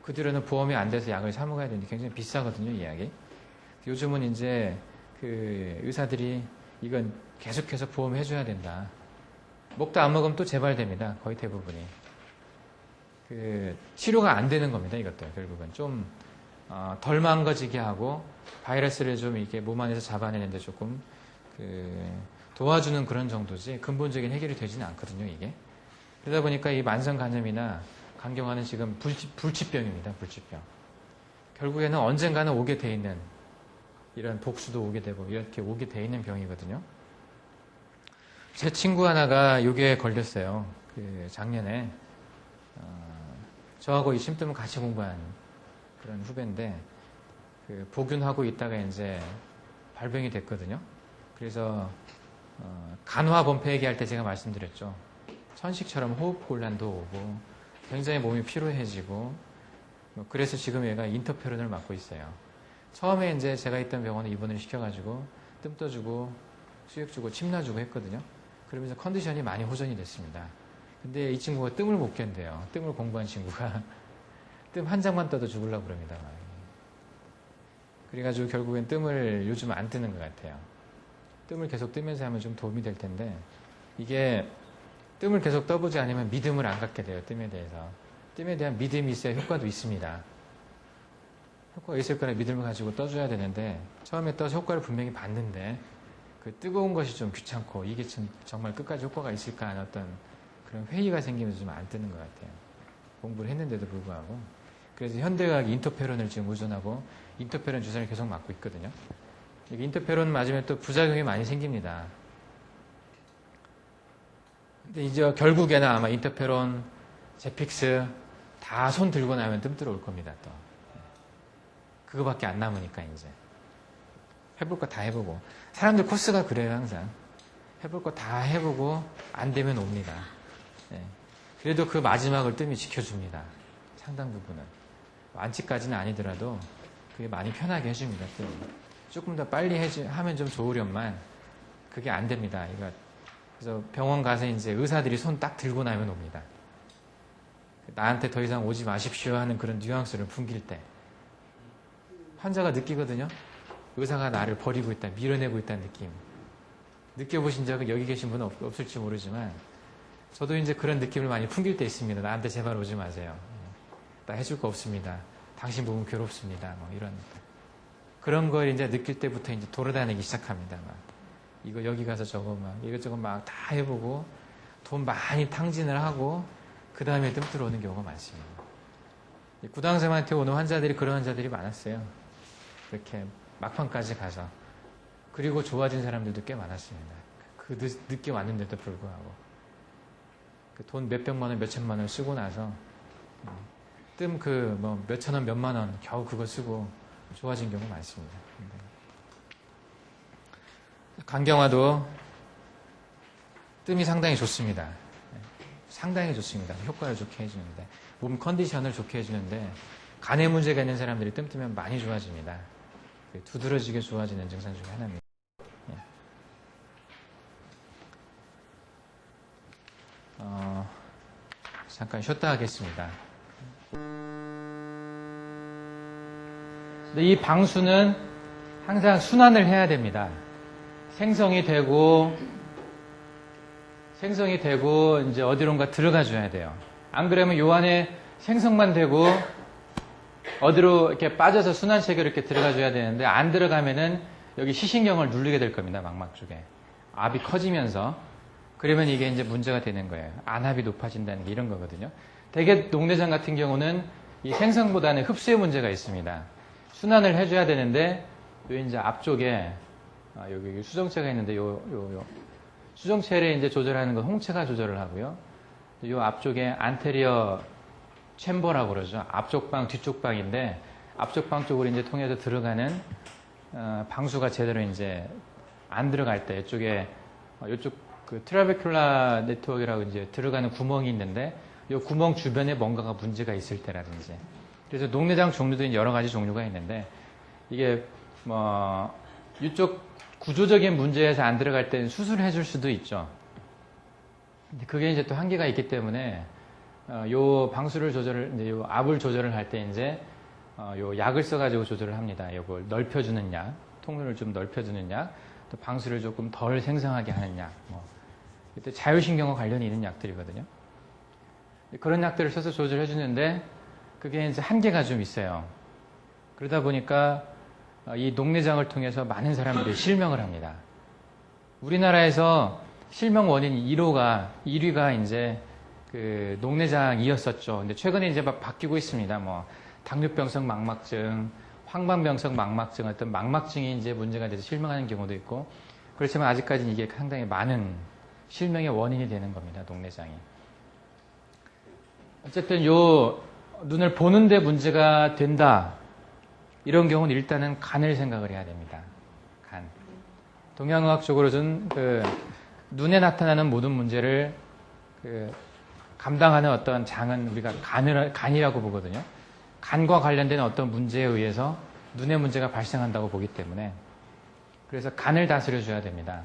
그 뒤로는 보험이 안 돼서 약을 사 먹어야 되는데 굉장히 비싸거든요, 이 약이. 요즘은 이제 그 의사들이 이건 계속해서 보험해줘야 된다. 먹다 안 먹으면 또 재발됩니다. 거의 대부분이. 그 치료가 안 되는 겁니다. 이것도 결국은 좀 덜 망가지게 하고 바이러스를 좀 이렇게 몸 안에서 잡아내는데 조금 그 도와주는 그런 정도지 근본적인 해결이 되지는 않거든요. 이게. 그러다 보니까 이 만성 간염이나 간경화는 지금 불치병입니다. 불치병. 결국에는 언젠가는 오게 돼 있는 이런 복수도 오게 되고 이렇게 오게 돼 있는 병이거든요. 제 친구 하나가 요게 걸렸어요. 그 작년에 저하고 이 심뜸을 같이 공부한 그런 후배인데 그 복균하고 있다가 이제 발병이 됐거든요. 그래서 간화 범패 얘기할 때 제가 말씀드렸죠. 천식처럼 호흡곤란도 오고 굉장히 몸이 피로해지고 그래서 지금 얘가 인터페론을 맞고 있어요. 처음에 이제 제가 있던 병원에 입원을 시켜가지고 뜸 떠주고 수액 주고 침 놔주고 했거든요. 그러면서 컨디션이 많이 호전이 됐습니다. 근데 이 친구가 뜸을 못 견뎌요. 뜸을 공부한 친구가 뜸 한 장만 떠도 죽으려고 그럽니다. 그래가지고 결국엔 뜸을 요즘 안 뜨는 것 같아요. 뜸을 계속 뜨면서 하면 좀 도움이 될 텐데 이게 뜸을 계속 떠보지 않으면 믿음을 안 갖게 돼요. 뜸에 대해서. 뜸에 대한 믿음이 있어야 효과도 있습니다. 효과가 있을 거라 믿음을 가지고 떠줘야 되는데 처음에 떠서 효과를 분명히 봤는데 그 뜨거운 것이 좀 귀찮고 이게 정말 끝까지 효과가 있을까 하는 어떤 그런 회의가 생기면서 좀 안 뜨는 것 같아요. 공부를 했는데도 불구하고. 그래서 현대의학이 인터페론을 지금 의존하고 인터페론 주사를 계속 맞고 있거든요. 인터페론 맞으면 또 부작용이 많이 생깁니다. 근데 이제 결국에는 아마 인터페론, 제픽스 다 손 들고 나면 뜸 들어올 겁니다. 또 그거밖에 안 남으니까 이제 해볼 거 다 해보고 사람들 코스가 그래요. 항상 해볼 거 다 해보고 안 되면 옵니다. 네. 그래도 그 마지막을 뜸이 지켜줍니다. 상당 부분은 완치까지는 아니더라도 그게 많이 편하게 해줍니다. 뜸이. 조금 더 빨리 하면 좀 좋으련만 그게 안 됩니다. 그래서 병원 가서 이제 의사들이 손 딱 들고 나면 옵니다. 나한테 더 이상 오지 마십시오 하는 그런 뉘앙스를 풍길 때 환자가 느끼거든요. 의사가 나를 버리고 있다, 밀어내고 있다는 느낌. 느껴보신 적은 여기 계신 분은 없을지 모르지만 저도 이제 그런 느낌을 많이 풍길 때 있습니다. 나한테 제발 오지 마세요. 나 해줄 거 없습니다. 당신 몸은 괴롭습니다. 뭐 이런 그런 걸 이제 느낄 때부터 이제 돌아다니기 시작합니다. 막 이거 여기 가서 저거 막 이것저것 막 다 해보고 돈 많이 탕진을 하고 그 다음에 뜸 들어오는 경우가 많습니다. 구당생한테 오는 환자들이 그런 환자들이 많았어요. 그렇게 막판까지 가서 그리고 좋아진 사람들도 꽤 많았습니다. 그 늦게 왔는데도 불구하고 그 돈 몇백만 원, 몇천만 원 쓰고 나서 뜸 그 뭐 몇천 원, 몇만 원 겨우 그거 쓰고 좋아진 경우 많습니다. 간경화도 뜸이 상당히 좋습니다. 상당히 좋습니다. 효과를 좋게 해주는데 몸 컨디션을 좋게 해주는데 간에 문제가 있는 사람들이 뜸 뜨면 많이 좋아집니다. 두드러지게 좋아지는 증상 중에 하나입니다. 잠깐 쉬었다 하겠습니다. 근데 이 방수는 항상 순환을 해야 됩니다. 생성이 되고 이제 어디론가 들어가 줘야 돼요. 안 그러면 요 안에 생성만 되고 어디로 이렇게 빠져서 순환 체계로 이렇게 들어가 줘야 되는데 안 들어가면은 여기 시신경을 누르게 될 겁니다. 망막 쪽에. 압이 커지면서. 그러면 이게 이제 문제가 되는 거예요. 안압이 높아진다는 게 이런 거거든요. 대개 녹내장 같은 경우는 이 생성보다는 흡수에 문제가 있습니다. 순환을 해줘야 되는데 요 이제 앞쪽에 여기 수정체가 있는데 요 수정체를 이제 조절하는 건 홍채가 조절을 하고요. 요 앞쪽에 안테리어 챔버라고 그러죠. 앞쪽 방, 뒤쪽 방인데 앞쪽 방 쪽으로 이제 통해서 들어가는 방수가 제대로 이제 안 들어갈 때 이쪽에 이쪽 그 트라베큘라 네트워크라고 이제 들어가는 구멍이 있는데 이 구멍 주변에 뭔가가 문제가 있을 때라든지 그래서 녹내장 종류도 여러 가지 종류가 있는데 이게 뭐 이쪽 구조적인 문제에서 안 들어갈 때는 수술을 해줄 수도 있죠. 근데 그게 이제 또 한계가 있기 때문에 요 방수를 이제 요 압을 조절을 할 때 이제 요 약을 써가지고 조절을 합니다. 요걸 넓혀주는 약, 통로를 좀 넓혀주는 약, 또 방수를 조금 덜 생성하게 하는 약, 이때 자율신경과 관련이 있는 약들이거든요. 그런 약들을 써서 조절해 주는데 그게 이제 한계가 좀 있어요. 그러다 보니까 이 녹내장을 통해서 많은 사람들이 실명을 합니다. 우리나라에서 실명 원인 1위가 이제 그 녹내장이었었죠. 근데 최근에 이제 막 바뀌고 있습니다. 뭐 당뇨병성 망막증, 황반병성 망막증, 어떤 망막증이 이제 문제가 돼서 실명하는 경우도 있고, 그렇지만 아직까지는 이게 상당히 많은 실명의 원인이 되는 겁니다. 녹내장이. 어쨌든 요 눈을 보는데 문제가 된다. 이런 경우는 일단은 간을 생각을 해야 됩니다. 간. 동양의학적으로는 그 눈에 나타나는 모든 문제를 그 감당하는 어떤 장은 우리가 간이라고 보거든요. 간과 관련된 어떤 문제에 의해서 눈의 문제가 발생한다고 보기 때문에, 그래서 간을 다스려줘야 됩니다.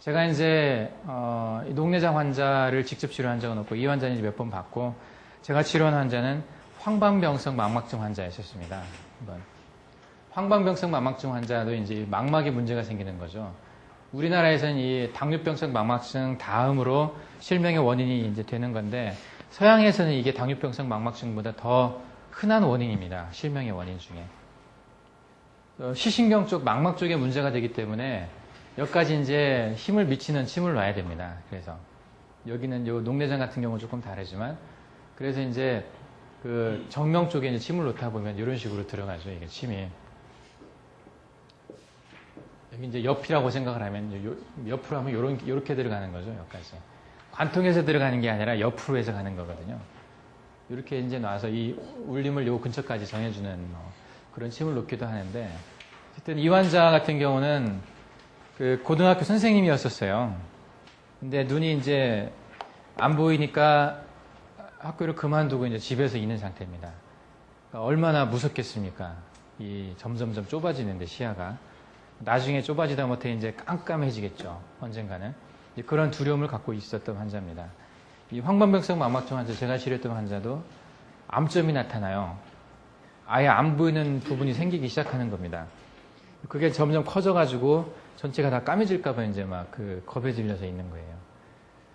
제가 이제 녹내장 환자를 직접 치료한 적은 없고, 이 환자는 이제 몇 번 봤고, 제가 치료한 환자는 황반병성 망막증 환자였었습니다. 황반병성 망막증 환자도 이제 망막에 문제가 생기는 거죠. 우리나라에서는 이 당뇨병성 망막증 다음으로 실명의 원인이 이제 되는 건데, 서양에서는 이게 당뇨병성 망막증보다 더 흔한 원인입니다. 실명의 원인 중에. 시신경 쪽, 망막 쪽에 문제가 되기 때문에 여기까지 이제 힘을 미치는 침을 놔야 됩니다. 그래서 여기는 요 녹내장 같은 경우는 조금 다르지만, 그래서 이제 그 정명 쪽에 이제 침을 놓다 보면 이런 식으로 들어가죠. 이게 침이. 여기 이제 옆이라고 생각을 하면, 옆으로 하면 요렇게 들어가는 거죠. 여기까지. 관통해서 들어가는 게 아니라 옆으로 해서 가는 거거든요. 이렇게 이제 놔서 이 울림을 요 근처까지 전해주는 그런 침을 놓기도 하는데, 어쨌든 이 환자 같은 경우는 그 고등학교 선생님이었었어요. 근데 눈이 이제 안 보이니까 학교를 그만두고 이제 집에서 있는 상태입니다. 그러니까 얼마나 무섭겠습니까? 이 점점점 좁아지는데 시야가. 나중에 좁아지다 못해 이제 깜깜해지겠죠. 언젠가는. 그런 두려움을 갖고 있었던 환자입니다. 이 황반병성 망막증 환자, 제가 치료했던 환자도 암점이 나타나요. 아예 안 보이는 부분이 생기기 시작하는 겁니다. 그게 점점 커져가지고 전체가 다 까매질까봐 이제 막 그 겁에 질려서 있는 거예요.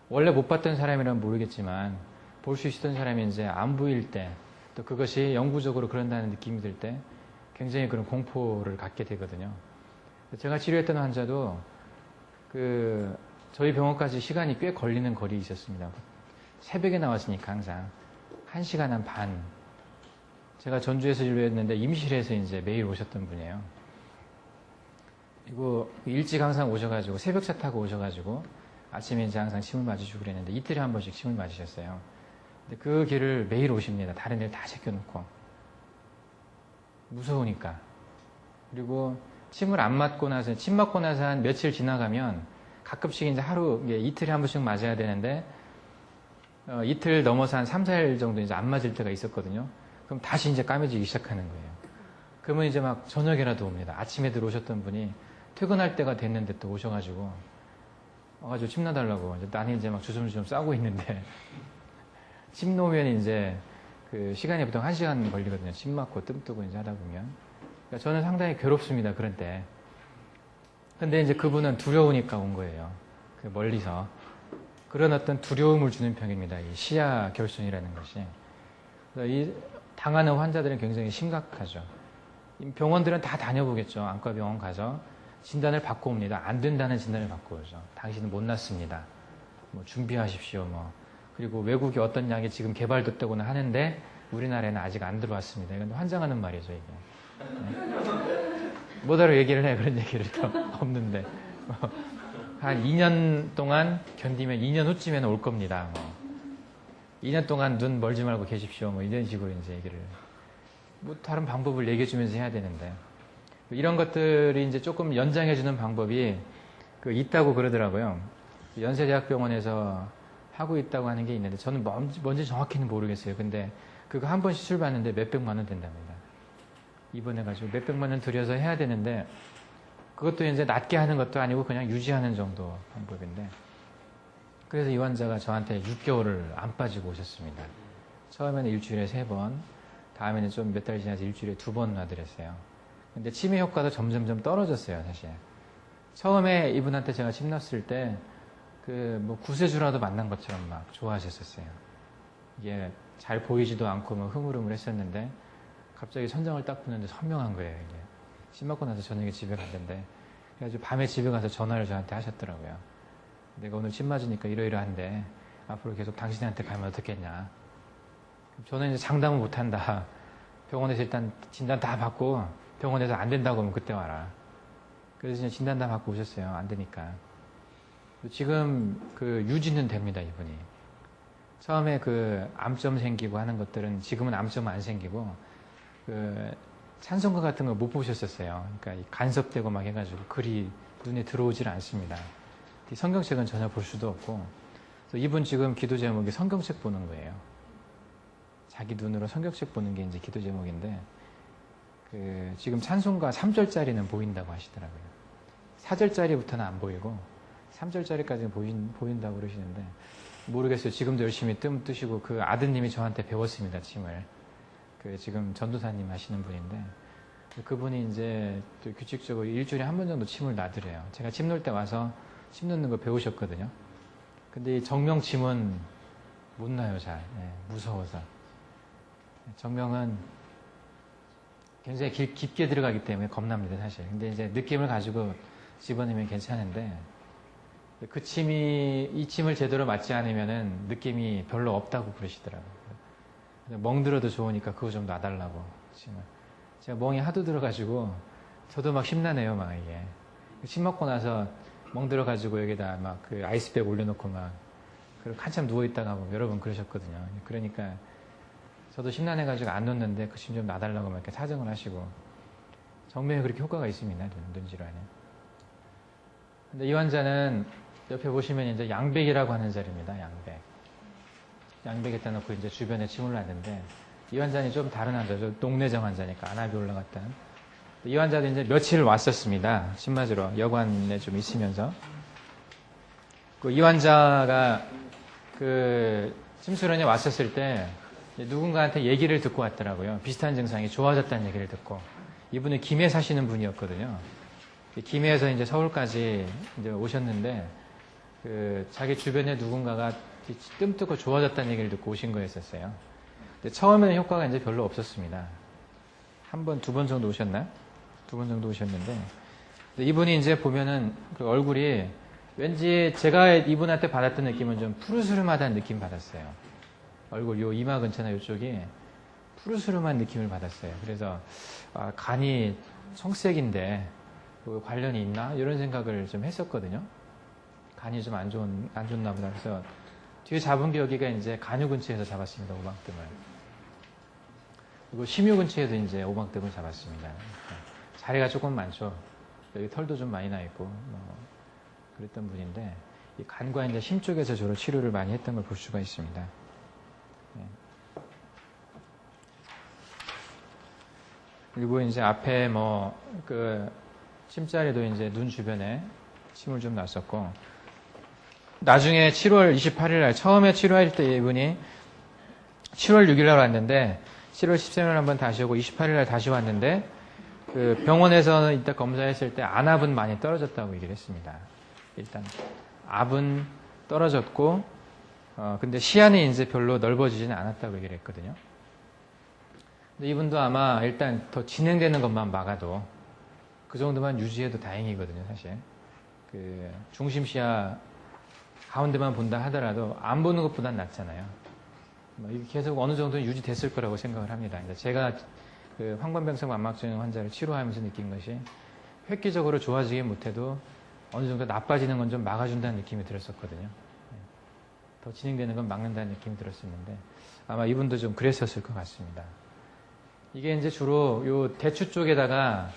원래 못 봤던 사람이라면 모르겠지만 볼 수 있었던 사람이 이제 안 보일 때, 또 그것이 영구적으로 그런다는 느낌이 들 때 굉장히 그런 공포를 갖게 되거든요. 제가 치료했던 환자도 그 저희 병원까지 시간이 꽤 걸리는 거리에 있었습니다. 새벽에 나왔으니까 항상 1시간 한 반. 제가 전주에서 진료했는데 임실에서 이제 매일 오셨던 분이에요. 그리고 일찍 항상 오셔가지고 새벽차 타고 오셔가지고 아침에 이제 항상 침을 맞으시고 그랬는데 이틀에 한 번씩 침을 맞으셨어요. 근데 그 길을 매일 오십니다. 다른 일 다 제껴놓고. 무서우니까. 그리고 침을 안 맞고 나서, 침 맞고 나서 한 며칠 지나가면 가끔씩 이제 하루, 이틀에 한 번씩 맞아야 되는데, 이틀 넘어서 한 3, 4일 정도 이제 안 맞을 때가 있었거든요. 그럼 다시 이제 까매지기 시작하는 거예요. 그러면 이제 막 저녁에라도 옵니다. 아침에 들어오셨던 분이 퇴근할 때가 됐는데 또 오셔가지고, 와가지고 침 놔달라고. 나는 이제 막 주섬주섬 싸고 있는데, 침 놓으면 이제 그 시간이 보통 1시간 걸리거든요. 침 맞고 뜸 뜨고 이제 하다 보면. 그러니까 저는 상당히 괴롭습니다. 그런 때. 근데 이제 그분은 두려우니까 온 거예요. 그 멀리서. 그런 어떤 두려움을 주는 병입니다. 이 시야 결손이라는 것이. 이 당하는 환자들은 굉장히 심각하죠. 병원들은 다 다녀보겠죠. 안과병원 가서 진단을 받고 옵니다. 안 된다는 진단을 받고 오죠. 당신은 못 낫습니다. 뭐 준비하십시오. 뭐. 그리고 외국에 어떤 약이 지금 개발됐다고는 하는데 우리나라에는 아직 안 들어왔습니다. 이건 환장하는 말이죠, 이게. 네. 뭐다로 얘기를 해, 그런 얘기를 또 없는데. 한 2년 동안 견디면 2년 후쯤에는 올 겁니다. 2년 동안 눈 멀지 말고 계십시오. 뭐 이런 식으로 이제 얘기를. 뭐 다른 방법을 얘기해주면서 해야 되는데. 이런 것들이 이제 조금 연장해주는 방법이 있다고 그러더라고요. 연세대학병원에서 하고 있다고 하는 게 있는데 저는 뭔지 정확히는 모르겠어요. 근데 그거 한 번 시술 받는데 몇백만 원 된답니다. 입원해가지고 몇백만 원 들여서 해야 되는데 그것도 이제 낮게 하는 것도 아니고 그냥 유지하는 정도 방법인데 그래서 이 환자가 저한테 6개월을 안 빠지고 오셨습니다. 처음에는 일주일에 3번, 다음에는 좀 몇 달 지나서 일주일에 2번 놔드렸어요. 근데 치매 효과도 점점점 떨어졌어요, 사실. 처음에 이분한테 제가 침 놨을 때, 뭐 구세주라도 만난 것처럼 막 좋아하셨었어요. 이게 잘 보이지도 않고 뭐 흐물흐물 했었는데, 갑자기 천장을 딱 보는데 선명한 거예요, 이게. 침 맞고 나서 저녁에 집에 갔는데, 그래가지고 밤에 집에 가서 전화를 저한테 하셨더라고요. 내가 오늘 침 맞으니까 이러이러한데, 앞으로 계속 당신한테 가면 어떻겠냐. 저는 이제 장담은 못한다. 병원에서 일단 진단 다 받고 병원에서 안 된다고 하면 그때 와라. 그래서 이제 진단 다 받고 오셨어요. 안 되니까. 지금 유지는 됩니다, 이분이. 처음에 암점 생기고 하는 것들은 지금은 암점 안 생기고 찬송가 같은 거 못 보셨었어요. 그러니까 간섭되고 막 해가지고 글이 눈에 들어오질 않습니다. 성경책은 전혀 볼 수도 없고. 그래서 이분 지금 기도 제목이 성경책 보는 거예요. 자기 눈으로 성경책 보는 게 이제 기도 제목인데, 지금 찬송가 3절짜리는 보인다고 하시더라고요. 4절짜리부터는 안 보이고, 3절짜리까지는 보인다고 그러시는데, 모르겠어요. 지금도 열심히 뜨시고, 아드님이 저한테 배웠습니다, 침을. 지금 전도사님 하시는 분인데, 그분이 이제 또 규칙적으로 일주일에 한 번 정도 침을 놔드려요. 제가 침 놓을 때 와서 침 놓는 거 배우셨거든요. 근데 이 정명침은 못 놔요, 잘. 네, 무서워서. 정명은 굉장히 깊게 들어가기 때문에 겁납니다, 사실. 근데 이제 느낌을 가지고 집어넣으면 괜찮은데, 이 침을 제대로 맞지 않으면은 느낌이 별로 없다고 그러시더라고요. 멍들어도 좋으니까 그거 좀 놔달라고, 침을. 제가 멍이 하도 들어가지고, 저도 막 심나네요, 막 이게. 침 먹고 나서 멍들어가지고 여기다 막 아이스백 올려놓고 막, 그리고 한참 누워있다가 뭐 여러 번 그러셨거든요. 그러니까, 저도 심란해가지고 안 놓는데 그 침 좀 놔달라고 막 이렇게 사정을 하시고. 정명에 그렇게 효과가 있습니다, 눈질환에. 근데 이 환자는 옆에 보시면 이제 양백이라고 하는 자리입니다, 양백. 양백에다 놓고 이제 주변에 침을 놨는데, 이 환자는 좀 다른 환자죠. 녹내장 환자니까 안압이 올라갔던. 이 환자도 이제 며칠 왔었습니다, 침 맞으러. 여관에 좀 있으면서. 이 환자가 침수련에 왔었을 때, 누군가한테 얘기를 듣고 왔더라고요. 비슷한 증상이 좋아졌다는 얘기를 듣고. 이분은 김해 사시는 분이었거든요. 김해에서 이제 서울까지 이제 오셨는데, 자기 주변에 누군가가 뜸뜨고 좋아졌다는 얘기를 듣고 오신 거였었어요. 근데 처음에는 효과가 이제 별로 없었습니다. 한 번, 2번 정도 오셨나? 2번 정도 오셨는데, 이분이 이제 보면은 얼굴이 왠지 제가 이분한테 받았던 느낌은 좀 푸르스름하다는 느낌 받았어요. 얼굴 요 이마 근처나 요쪽이 푸르스름한 느낌을 받았어요. 그래서 간이 청색인데 관련이 있나 이런 생각을 좀 했었거든요. 간이 좀 안 좋나 보다. 그래서 뒤에 잡은 게 여기가 이제 간유 근처에서 잡았습니다, 오방뜸을. 그리고 심유 근처에도 이제 오방뜸을 잡았습니다. 자리가 조금 많죠. 여기 털도 좀 많이 나 있고 그랬던 분인데, 이 간과 이제 심 쪽에서 주로 치료를 많이 했던 걸 볼 수가 있습니다. 그리고 이제 앞에 침자리도 이제 눈 주변에 침을 좀 놨었고, 나중에 7월 28일 날, 처음에 치료할 때 이분이 7월 6일 날 왔는데, 7월 13일 한번 다시 오고 28일 날 다시 왔는데, 병원에서는 이따 검사했을 때 안압은 많이 떨어졌다고 얘기를 했습니다. 일단, 압은 떨어졌고, 근데 시야는 이제 별로 넓어지지는 않았다고 얘기를 했거든요. 근데 이분도 아마 일단 더 진행되는 것만 막아도 그 정도만 유지해도 다행이거든요, 사실. 중심 시야 가운데만 본다 하더라도 안 보는 것보단 낫잖아요. 이게 계속 어느 정도는 유지됐을 거라고 생각을 합니다. 제가 황반병성 망막증 환자를 치료하면서 느낀 것이 획기적으로 좋아지긴 못해도 어느 정도 나빠지는 건 좀 막아준다는 느낌이 들었었거든요. 더 진행되는 건 막는다는 느낌이 들었었는데, 아마 이분도 좀 그랬었을 것 같습니다. 이게 이제 주로 요 대추 쪽에다가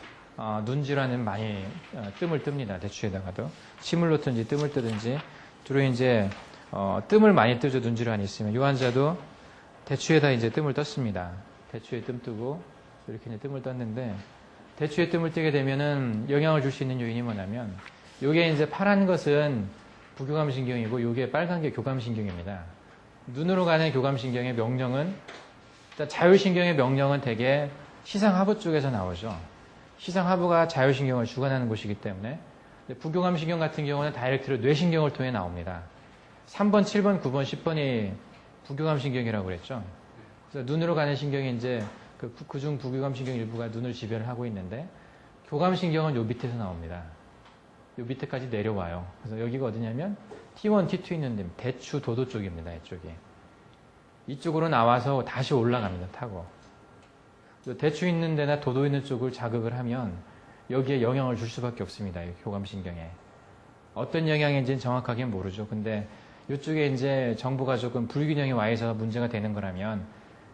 눈 질환은 많이 뜸을 뜹니다. 대추에다가도 침을 놓든지 뜸을 뜨든지 주로 이제 뜸을 많이 뜨죠. 눈 질환이 있으면. 이 환자도 대추에다 이제 뜸을 떴습니다. 대추에 뜸 뜨고 이렇게 이제 뜸을 떴는데, 대추에 뜸을 뜨게 되면은 영향을 줄 수 있는 요인이 뭐냐면, 요게 이제 파란 것은 부교감신경이고 요게 빨간 게 교감신경입니다. 눈으로 가는 교감신경의 명령은, 일단 자율신경의 명령은 대개 시상하부 쪽에서 나오죠. 시상하부가 자율신경을 주관하는 곳이기 때문에. 부교감신경 같은 경우는 다이렉트로 뇌신경을 통해 나옵니다. 3번, 7번, 9번, 10번이 부교감신경이라고 그랬죠. 그래서 눈으로 가는 신경이 이제 그중 부교감신경 일부가 눈을 지배를 하고 있는데, 교감신경은 요 밑에서 나옵니다. 요 밑에까지 내려와요. 그래서 여기가 어디냐면 T1, T2 있는 데 대추 도도 쪽입니다. 이쪽이. 이쪽으로 나와서 다시 올라갑니다. 타고. 대추 있는 데나 도도 있는 쪽을 자극을 하면 여기에 영향을 줄 수밖에 없습니다. 이 교감신경에. 어떤 영향인지는 정확하게 모르죠. 근데 이쪽에 이제 정보가 조금 불균형이 와 있어서 문제가 되는 거라면,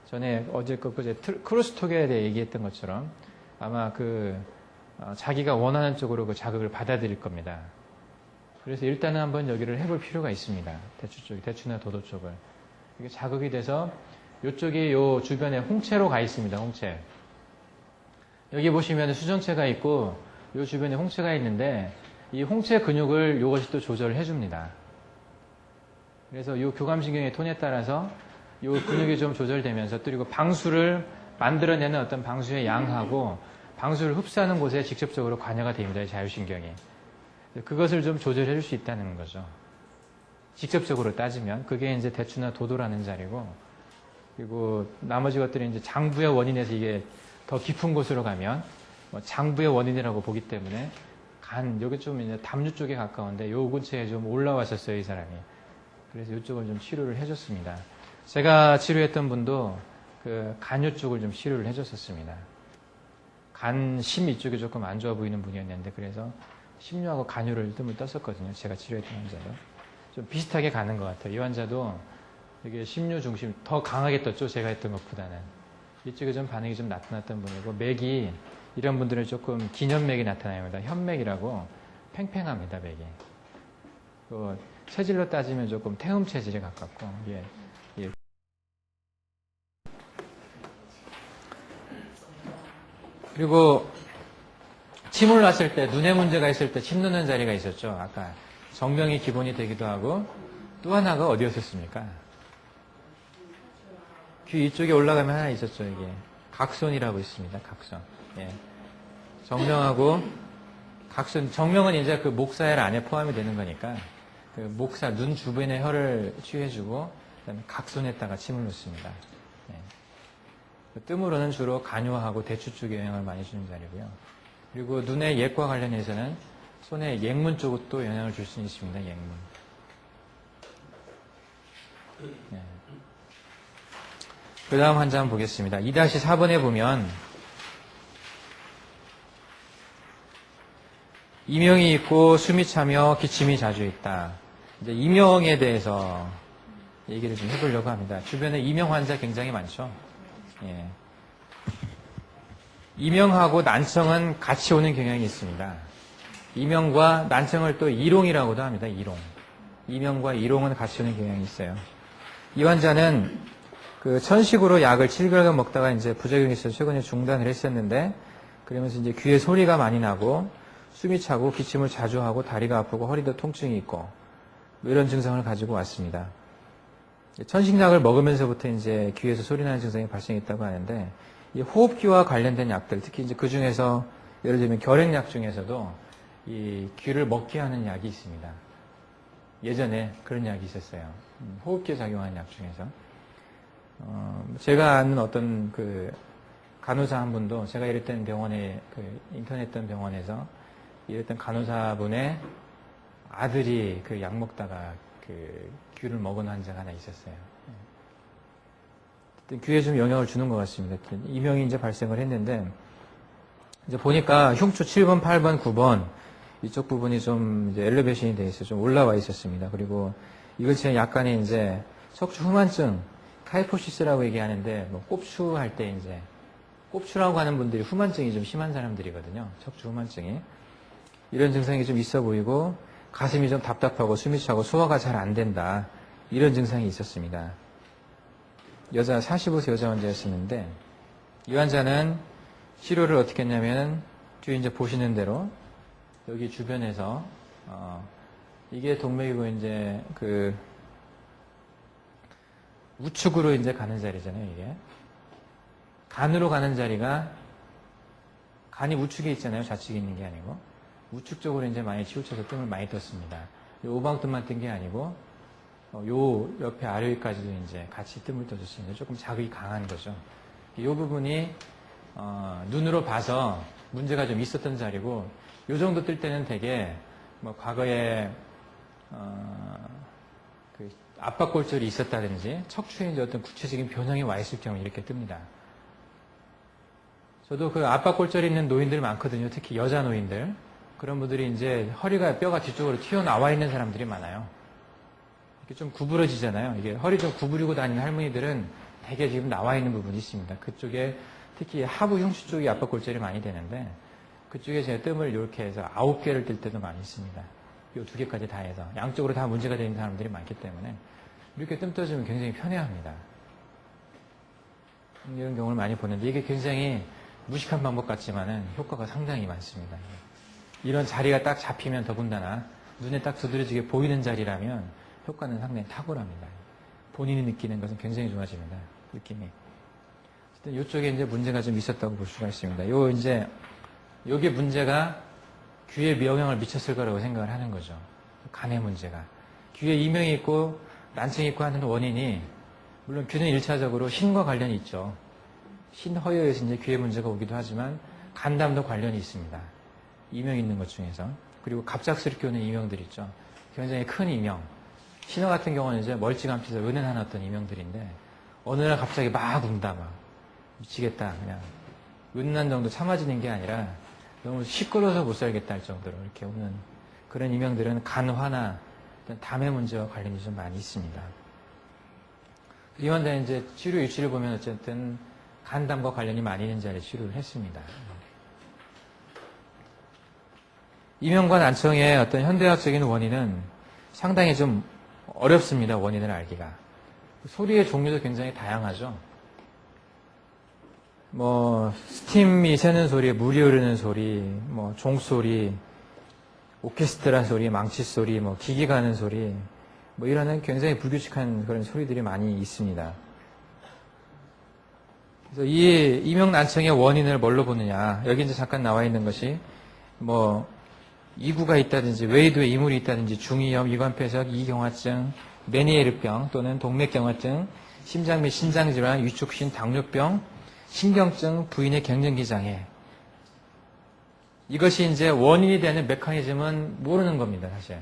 전에 어제 크로스톡에 대해 얘기했던 것처럼 아마 자기가 원하는 쪽으로 그 자극을 받아들일 겁니다. 그래서 일단은 한번 여기를 해볼 필요가 있습니다. 대추 쪽, 대추나 도도 쪽을. 이게 자극이 돼서 이쪽이 요 주변에 홍채로 가 있습니다. 홍채. 여기 보시면 수정체가 있고 요 주변에 홍채가 있는데, 이 홍채 근육을 이것이 또 조절을 해줍니다. 그래서 요 교감신경의 톤에 따라서 요 근육이 좀 조절되면서, 그리고 방수를 만들어내는 어떤 방수의 양하고 방수를 흡수하는 곳에 직접적으로 관여가 됩니다. 이 자율신경이. 그것을 좀 조절해 줄 수 있다는 거죠. 직접적으로 따지면. 그게 이제 대추나 도도라는 자리고, 그리고 나머지 것들이 이제 장부의 원인에서 이게 더 깊은 곳으로 가면 장부의 원인이라고 보기 때문에 여기 좀 이제 담류 쪽에 가까운데 요 근처에 좀 올라왔었어요, 이 사람이. 그래서 이쪽을 좀 치료를 해줬습니다. 제가 치료했던 분도 간요 쪽을 좀 치료를 해줬었습니다. 간심 이쪽이 조금 안 좋아 보이는 분이었는데, 그래서 심류하고 간요를 뜸을 떴었거든요. 제가 치료했던 환자도. 좀 비슷하게 가는 것 같아요. 이 환자도 되게 심류 중심 더 강하게 떴죠. 제가 했던 것보다는. 이쪽에 좀 반응이 좀 나타났던 분이고, 맥이, 이런 분들은 조금 기념맥이 나타납니다. 현맥이라고 팽팽합니다, 맥이. 체질로 따지면 조금 태음 체질에 가깝고, 예. 그리고 침을 놨을 때, 눈에 문제가 있을 때 침 넣는 자리가 있었죠. 아까 정명이 기본이 되기도 하고, 또 하나가 어디였었습니까? 귀 이쪽에 올라가면 하나 있었죠. 이게 각손이라고 있습니다. 각손. 예. 정명하고 각손. 정명은 이제 그 목사혈 안에 포함이 되는 거니까 그 목사 눈 주변의 혈을 취해주고, 그다음에 각손에다가 침을 놓습니다. 예. 그 뜸으로는 주로 간요하고 대추 쪽에 영향을 많이 주는 자리고요. 그리고 눈의 옛과 관련해서는 손의 옛문 쪽도 영향을 줄 수 있습니다. 옛문. 예. 그 다음 환자 한번 보겠습니다. 2-4번에 보면 이명이 있고 숨이 차며 기침이 자주 있다. 이제 이명에 대해서 얘기를 좀 해보려고 합니다. 주변에 이명 환자 굉장히 많죠. 예. 이명하고 난청은 같이 오는 경향이 있습니다. 이명과 난청을 또 이롱이라고도 합니다. 이롱. 이명과 이롱은 같이 오는 경향이 있어요. 이 환자는 천식으로 약을 7개월간 먹다가 이제 부작용이 있어서 최근에 중단을 했었는데, 그러면서 이제 귀에 소리가 많이 나고 숨이 차고 기침을 자주 하고 다리가 아프고 허리도 통증이 있고 이런 증상을 가지고 왔습니다. 천식약을 먹으면서부터 이제 귀에서 소리 나는 증상이 발생했다고 하는데, 이 호흡기와 관련된 약들, 특히 이제 그 중에서 예를 들면 결핵약 중에서도 이 귀를 먹게 하는 약이 있습니다. 예전에 그런 약이 있었어요. 호흡기에 작용하는 약 중에서. 제가 아는 어떤 간호사 한 분도, 제가 일했던 병원에, 인턴했던 병원에서 일했던 간호사분의 아들이 약 먹다가 귀를 먹은 환자가 하나 있었어요. 귀에 좀 영향을 주는 것 같습니다. 이명이 이제 발생을 했는데, 이제 보니까 흉추 7번, 8번, 9번 이쪽 부분이 좀 이제 엘리베이션이 돼 있어서 좀 올라와 있었습니다. 그리고 이것이 약간의 이제 척추 후만증, 카이포시스라고 얘기하는데, 꼽추할 때 이제 꼽추라고 하는 분들이 후만증이 좀 심한 사람들이거든요. 척추 후만증이. 이런 증상이 좀 있어 보이고, 가슴이 좀 답답하고 숨이 차고 소화가 잘 안 된다. 이런 증상이 있었습니다. 45세 여자 환자였었는데, 이 환자는 치료를 어떻게 했냐면, 뒤에 이제 보시는 대로 여기 주변에서 이게 동맥이고 이제 우측으로 이제 가는 자리잖아요, 이게. 간으로 가는 자리가, 간이 우측에 있잖아요, 좌측에 있는 게 아니고. 우측 쪽으로 이제 많이 치우쳐서 뜸을 많이 떴습니다. 오방뜸만 뜬 게 아니고, 요 옆에 아래위까지도 이제 같이 뜸을 떠줬습니다. 조금 자극이 강한 거죠. 이 부분이, 눈으로 봐서 문제가 좀 있었던 자리고, 요 정도 뜰 때는 되게, 뭐, 과거에, 그 압박골절이 있었다든지, 척추에 이제 어떤 구체적인 변형이 와 있을 경우 이렇게 뜹니다. 저도 그 압박골절이 있는 노인들 많거든요. 특히 여자 노인들. 그런 분들이 이제 허리가 뼈가 뒤쪽으로 튀어나와 있는 사람들이 많아요. 이렇게 좀 구부러지잖아요. 이게 허리 좀 구부리고 다니는 할머니들은 되게 지금 나와 있는 부분이 있습니다. 그쪽에 특히 하부 흉추 쪽이 압박골절이 많이 되는데 그쪽에 제가 뜸을 이렇게 해서 9개를 뜰 때도 많이 있습니다. 이 2개까지 다 해서 양쪽으로 다 문제가 되는 사람들이 많기 때문에 이렇게 뜸 떠주면 굉장히 편해합니다. 이런 경우를 많이 보는데 이게 굉장히 무식한 방법 같지만은 효과가 상당히 많습니다. 이런 자리가 딱 잡히면 더군다나 눈에 딱 두드러지게 보이는 자리라면 효과는 상당히 탁월합니다. 본인이 느끼는 것은 굉장히 좋아집니다. 느낌이. 어쨌든 이쪽에 이제 문제가 좀 있었다고 볼 수가 있습니다. 요게 문제가 귀에 영향을 미쳤을 거라고 생각을 하는 거죠. 간의 문제가. 귀에 이명이 있고 난청이 있고 하는 원인이 물론 귀는 1차적으로 신과 관련이 있죠. 신허여에서 이제 귀에 문제가 오기도 하지만 간담도 관련이 있습니다. 이명 있는 것 중에서. 그리고 갑작스럽게 오는 이명들 있죠. 굉장히 큰 이명. 신어 같은 경우는 이제 멀찌감치서 은은한 어떤 이명들인데 어느 날 갑자기 막 운다 막 미치겠다 그냥 은은한 정도 참아지는 게 아니라 너무 시끄러워서 못 살겠다 할 정도로 이렇게 오는 그런 이명들은 간화나 담의 문제와 관련이 좀 많이 있습니다. 이 환자는 이제 치료 유치를 보면 어쨌든 간담과 관련이 많이 있는 자리에 치료를 했습니다. 이명과 난청의 어떤 현대학적인 원인은 상당히 좀 어렵습니다. 원인을 알기가. 소리의 종류도 굉장히 다양하죠. 뭐 스팀이 새는 소리, 물이 흐르는 소리, 뭐 종소리, 오케스트라 소리, 망치 소리, 뭐 기기 가는 소리, 뭐 이런 굉장히 불규칙한 그런 소리들이 많이 있습니다. 그래서 이 이명난청의 원인을 뭘로 보느냐? 여기 이제 잠깐 나와 있는 것이 뭐 이구가 있다든지 웨이드에 이물이 있다든지 중이염, 이관폐석, 이경화증, 메니에르병 또는 동맥경화증, 심장 및 신장질환, 위축신, 당뇨병, 신경증, 부인의 갱년기 장애. 이것이 이제 원인이 되는 메커니즘은 모르는 겁니다, 사실.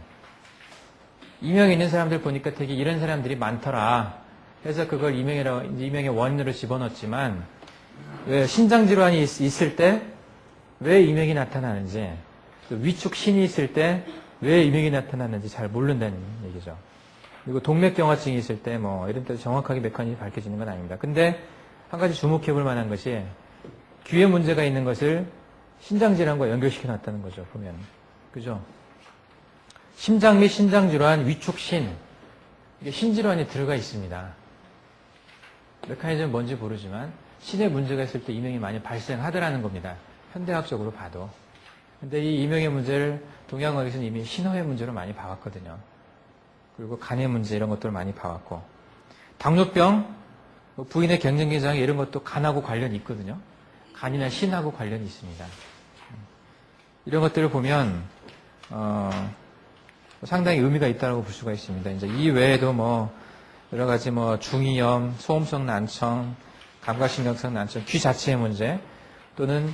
이명이 있는 사람들 보니까 되게 이런 사람들이 많더라. 해서 그걸 이명의 원인으로 집어넣었지만, 왜 신장질환이 있을 때 왜 이명이 나타나는지, 위축신이 있을 때 왜 이명이 나타나는지 잘 모른다는 얘기죠. 그리고 동맥경화증이 있을 때 뭐 이런 때 정확하게 메커니즘이 밝혀지는 건 아닙니다. 근데 한 가지 주목해 볼 만한 것이 귀에 문제가 있는 것을 신장질환과 연결시켜 놨다는 거죠, 보면. 그죠? 심장 및 신장질환, 위축신. 이게 신질환이 들어가 있습니다. 메커니즘은 뭔지 모르지만 신에 문제가 있을 때 이명이 많이 발생하더라는 겁니다. 현대학적으로 봐도. 근데 이 이명의 문제를 동양의학에서는 이미 신호의 문제로 많이 봐왔거든요. 그리고 간의 문제 이런 것들을 많이 봐왔고. 당뇨병, 부인의 갱년기 장애 이런 것도 간하고 관련이 있거든요. 간이나 신하고 관련이 있습니다. 이런 것들을 보면 상당히 의미가 있다고 볼 수가 있습니다. 이제 이 외에도 뭐 여러 가지 뭐 중이염, 소음성 난청, 감각신경성 난청, 귀 자체의 문제 또는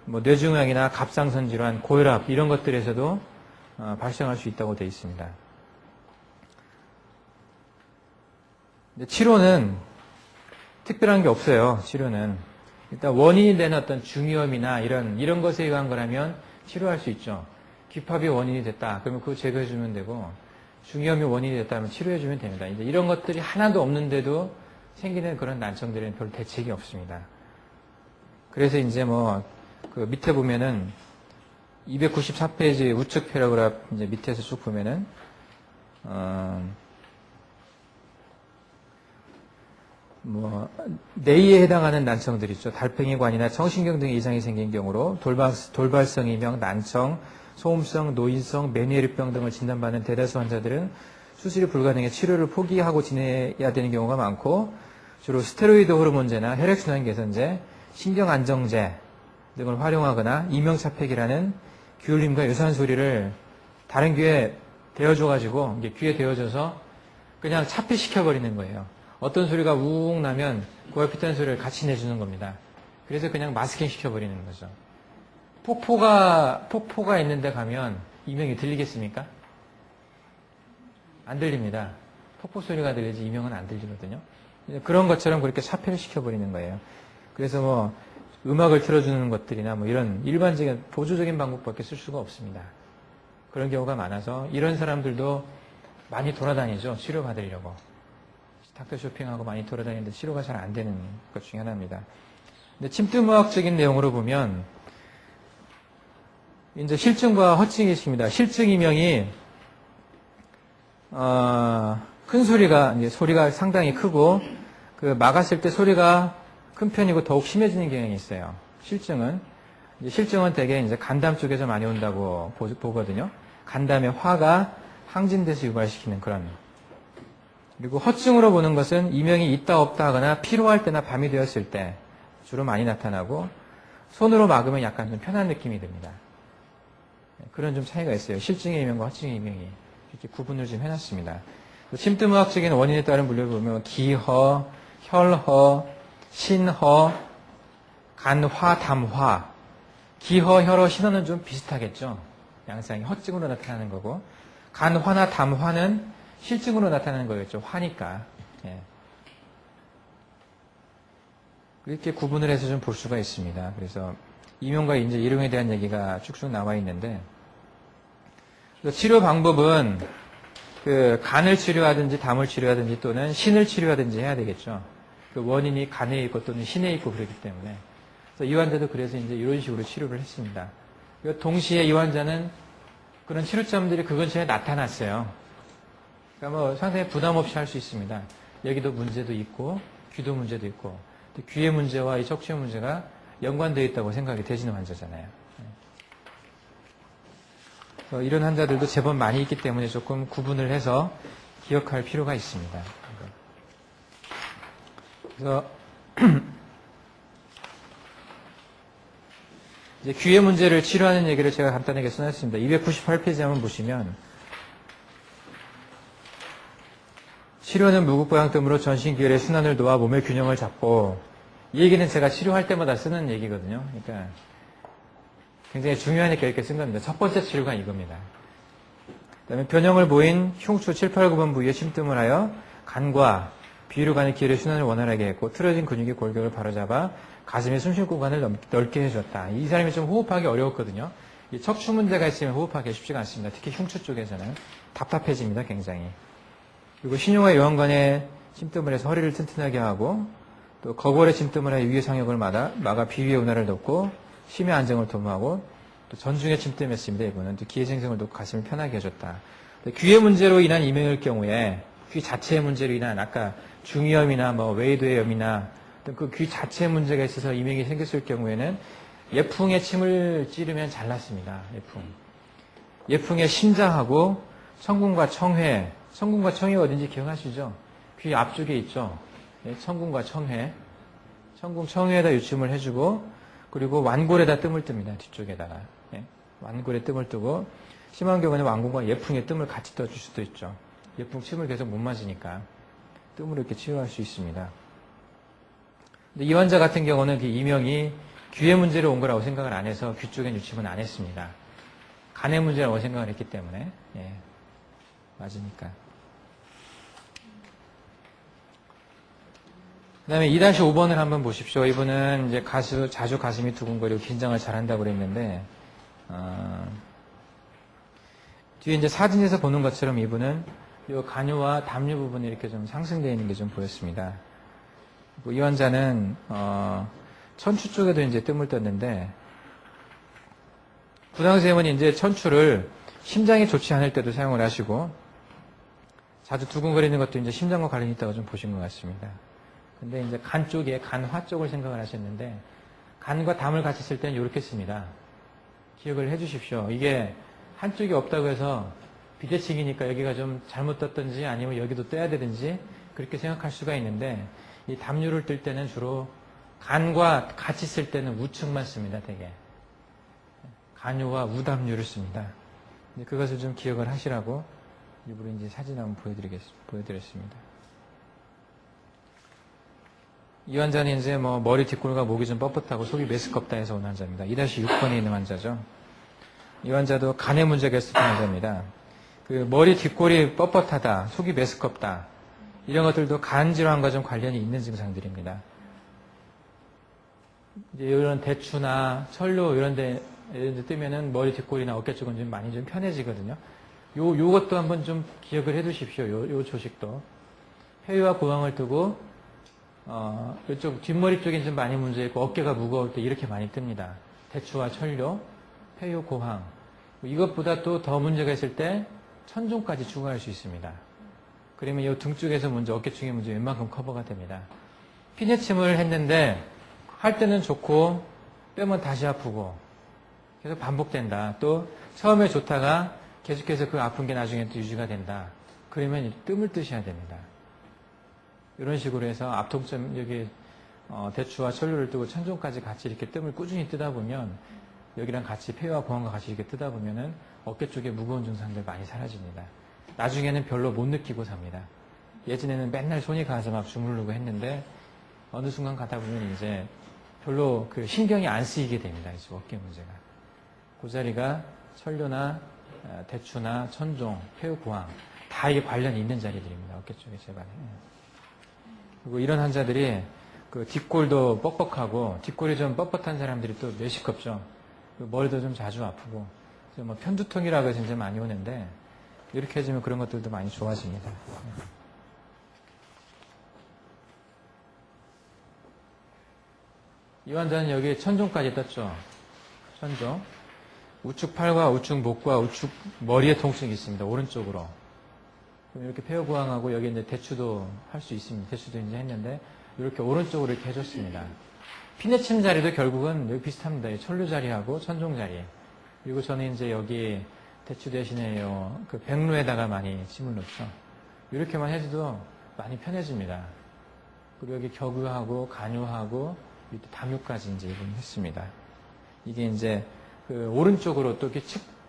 뭐 뇌종양이나 갑상선 질환, 고혈압 이런 것들에서도 발생할 수 있다고 되어 있습니다. 치료는 특별한 게 없어요. 치료는 일단 원인이 되는 어떤 중이염이나 이런 것에 의한 거라면 치료할 수 있죠. 귀팝이 원인이 됐다. 그러면 그거 제거해주면 되고 중이염이 원인이 됐다면 치료해주면 됩니다. 이제 이런 것들이 하나도 없는데도 생기는 그런 난청들은 별 대책이 없습니다. 그래서 이제 뭐 그 밑에 보면은 294페이지 우측 패러그래프 이제 밑에서 쭉 보면은 뭐 뇌에 해당하는 난청들 있죠. 달팽이관이나 청신경 등의 이상이 생긴 경우로 돌발성 이명, 난청, 소음성, 노인성, 메니에르병 등을 진단받는 대다수 환자들은 수술이 불가능해 치료를 포기하고 지내야 되는 경우가 많고, 주로 스테로이드 호르몬제나 혈액순환 개선제, 신경안정제 등을 활용하거나 이명차폐기라는 귀울림과 유사한 소리를 다른 귀에 대어줘가지고, 귀에 대어줘서 그냥 차폐시켜버리는 거예요. 어떤 소리가 우웅 나면 그 옆에 있는 소리를 같이 내주는 겁니다. 그래서 그냥 마스킹 시켜버리는 거죠. 폭포가 있는데 가면 이명이 들리겠습니까? 안 들립니다. 폭포 소리가 들리지 이명은 안 들리거든요. 그런 것처럼 그렇게 차폐를 시켜버리는 거예요. 그래서 뭐 음악을 틀어주는 것들이나 뭐 이런 일반적인 보조적인 방법밖에 쓸 수가 없습니다. 그런 경우가 많아서 이런 사람들도 많이 돌아다니죠. 치료받으려고. 닥터 쇼핑하고 많이 돌아다니는데 치료가 잘 안 되는 것 중에 하나입니다. 근데 침투의학적인 내용으로 보면 이제 실증과 허증이 있습니다. 실증 이명이 큰 소리가 이제 소리가 상당히 크고 그 막았을 때 소리가 큰 편이고 더욱 심해지는 경향이 있어요. 실증은 대개 이제 간담 쪽에서 많이 온다고 보거든요. 간담의 화가 항진돼서 유발시키는 그런. 그리고 허증으로 보는 것은 이명이 있다 없다 하거나 피로할 때나 밤이 되었을 때 주로 많이 나타나고 손으로 막으면 약간 좀 편한 느낌이 듭니다. 그런 좀 차이가 있어요. 실증의 이명과 허증의 이명이. 이렇게 구분을 좀 해놨습니다. 침투의학적인 원인에 따른 분류를 보면 기허, 혈허, 신허, 간화, 담화. 기허, 혈허, 신허는 좀 비슷하겠죠. 양상이 허증으로 나타나는 거고 간화나 담화는 실증으로 나타나는 거겠죠. 화니까. 예. 이렇게 구분을 해서 좀 볼 수가 있습니다. 그래서 이명과 이제 일용에 대한 얘기가 쭉쭉 나와 있는데 치료 방법은 그 간을 치료하든지 담을 치료하든지 또는 신을 치료하든지 해야 되겠죠. 그 원인이 간에 있고 또는 신에 있고 그렇기 때문에. 그래서 이 환자도 그래서 이제 이런 식으로 치료를 했습니다. 동시에 이 환자는 그런 치료점들이 그 근처에 나타났어요. 그러니까 뭐 상당히 부담 없이 할 수 있습니다. 여기도 문제도 있고 귀도 문제도 있고 귀의 문제와 이 척추의 문제가 연관되어 있다고 생각이 되시는 환자잖아요. 이런 환자들도 제법 많이 있기 때문에 조금 구분을 해서 기억할 필요가 있습니다. 그래서 이제 귀의 문제를 치료하는 얘기를 제가 간단하게 써놨습니다. 298페이지 한번 보시면 치료는 무국보양뜸으로 전신기혈의 순환을 도와 몸의 균형을 잡고 이 얘기는 제가 치료할 때마다 쓰는 얘기거든요. 그러니까 굉장히 중요하니까 이렇게 쓴 겁니다. 첫 번째 치료가 이겁니다. 그다음에 변형을 보인 흉추 7, 8, 9번 부위에 침뜸을 하여 간과 비위로 가는 기혈의 순환을 원활하게 했고 틀어진 근육의 골격을 바로잡아 가슴의 숨쉴 공간을 넓게 해줬다. 이 사람이 좀 호흡하기 어려웠거든요. 이 척추 문제가 있으면 호흡하기 쉽지가 않습니다. 특히 흉추 쪽에서는 답답해집니다. 굉장히. 그리고 신용과 요한관에 침뜸을 해서 허리를 튼튼하게 하고 또 거골에 침뜸을 하여 위의 상역을 막아 비위의 운하를 돕고 심의 안정을 도모하고 또 전중에 침뜸했습니다. 이분은 또 기의 생성을 돕고 가슴을 편하게 해줬다. 귀의 문제로 인한 이명일 경우에 귀 자체의 문제로 인한 아까 중이염이나 뭐 웨이드의 염이나 그 귀 자체의 문제가 있어서 이명이 생겼을 경우에는 예풍에 침을 찌르면 잘 낫습니다. 예풍에 심장하고 청궁과 청회. 청궁과 청회가 어딘지 기억하시죠? 귀 앞쪽에 있죠. 예, 청궁과 청회. 청궁, 청회에다 유침을 해주고 그리고 완골에다 뜸을 뜹니다. 뒤쪽에다가. 예, 완골에 뜸을 뜨고 심한 경우는 완골과 예풍에 뜸을 같이 떠줄 수도 있죠. 예풍 침을 계속 못 맞으니까 뜸으로 이렇게 치료할 수 있습니다. 근데 이 환자 같은 경우는 그 이명이 귀의 문제로 온 거라고 생각을 안 해서 귀 쪽엔 유침은 안 했습니다. 간의 문제라고 생각을 했기 때문에 예, 맞으니까. 그 다음에 2-5번을 한번 보십시오. 이분은 이제 자주 가슴이 두근거리고 긴장을 잘한다고 그랬는데, 뒤에 이제 사진에서 보는 것처럼 이분은 이 간유와 담유 부분이 이렇게 좀 상승되어 있는 게 좀 보였습니다. 이 환자는, 천추 쪽에도 이제 뜸을 떴는데, 부당선생님은 이제 천추를 심장이 좋지 않을 때도 사용을 하시고, 자주 두근거리는 것도 이제 심장과 관련이 있다고 좀 보신 것 같습니다. 근데 이제 간 쪽에, 간화 쪽을 생각을 하셨는데, 간과 담을 같이 쓸 때는 이렇게 씁니다. 기억을 해 주십시오. 이게 한쪽이 없다고 해서 비대칭이니까 여기가 좀 잘못 떴든지 아니면 여기도 떼야 되든지 그렇게 생각할 수가 있는데 이 담요를 뜰 때는 주로 간과 같이 쓸 때는 우측만 씁니다. 되게 간요와 우담요를 씁니다. 그것을 좀 기억을 하시라고 일부러 이제 사진 한번 보여드렸습니다. 이 환자는 이제 뭐 머리 뒷골과 목이 좀 뻣뻣하고 속이 메스껍다 해서 온 환자입니다. 2-6번에 있는 환자죠. 이 환자도 간의 문제가 있었던 환자입니다. 그 머리 뒷골이 뻣뻣하다, 속이 메스껍다 이런 것들도 간 질환과 좀 관련이 있는 증상들입니다. 이제 이런 대추나 철로 이런 데 뜨면은 머리 뒷골이나 어깨 쪽은 좀 많이 좀 편해지거든요. 요것도 한번 좀 기억을 해 두십시오. 요 조식도. 폐유와 고황을 뜨고, 이쪽 뒷머리 쪽에 좀 많이 문제 있고, 어깨가 무거울 때 이렇게 많이 뜹니다. 대추와 철료, 폐유, 고황. 이것보다 또 더 문제가 있을 때 천종까지 추가할 수 있습니다. 그러면 이 등 쪽에서 문제, 어깨 쪽의 문제 웬만큼 커버가 됩니다. 피내침을 했는데, 할 때는 좋고, 빼면 다시 아프고, 계속 반복된다. 또 처음에 좋다가 계속해서 그 아픈 게 나중에 또 유지가 된다. 그러면 뜸을 뜨셔야 됩니다. 이런 식으로 해서 앞통점 여기 대추와 철로를 뜨고 천종까지 같이 이렇게 뜸을 꾸준히 뜨다 보면 여기랑 같이 폐와 고환과 같이 이렇게 뜨다 보면은 어깨 쪽에 무거운 증상들 많이 사라집니다. 나중에는 별로 못 느끼고 삽니다. 예전에는 맨날 손이 가서 막 주무르고 했는데 어느 순간 가다 보면 이제 별로 그 신경이 안 쓰이게 됩니다. 이 어깨 문제가. 그 자리가 철료나 대추나 천종, 폐유, 고황 다 이게 관련이 있는 자리들입니다. 어깨 쪽에 제발. 그리고 이런 환자들이 그 뒷골도 뻑뻑하고 뒷골이 좀 뻣뻣한 사람들이 또 메시껍죠. 머리도 좀 자주 아프고 뭐 편두통이라고 해서 이제 많이 오는데 이렇게 해주면 그런 것들도 많이 좋아집니다. 이 환자는 여기 천종까지 떴죠. 천종. 우측 팔과 우측 목과 우측 머리에 통증이 있습니다. 오른쪽으로. 그럼 이렇게 폐허고항하고 여기 이제 대추도 할 수 있습니다. 대추도 이제 했는데 이렇게 오른쪽으로 이렇게 해줬습니다. 피내침 자리도 결국은 여기 비슷합니다. 철류 자리하고 천종 자리. 그리고 저는 이제 여기 대추 대신에 그 백루에다가 많이 침을 넣죠. 이렇게만 해줘도 많이 편해집니다. 그리고 여기 격유하고 간유하고 이렇게 담유까지 이제 이분 했습니다. 이게 이제 그 오른쪽으로 또 이렇게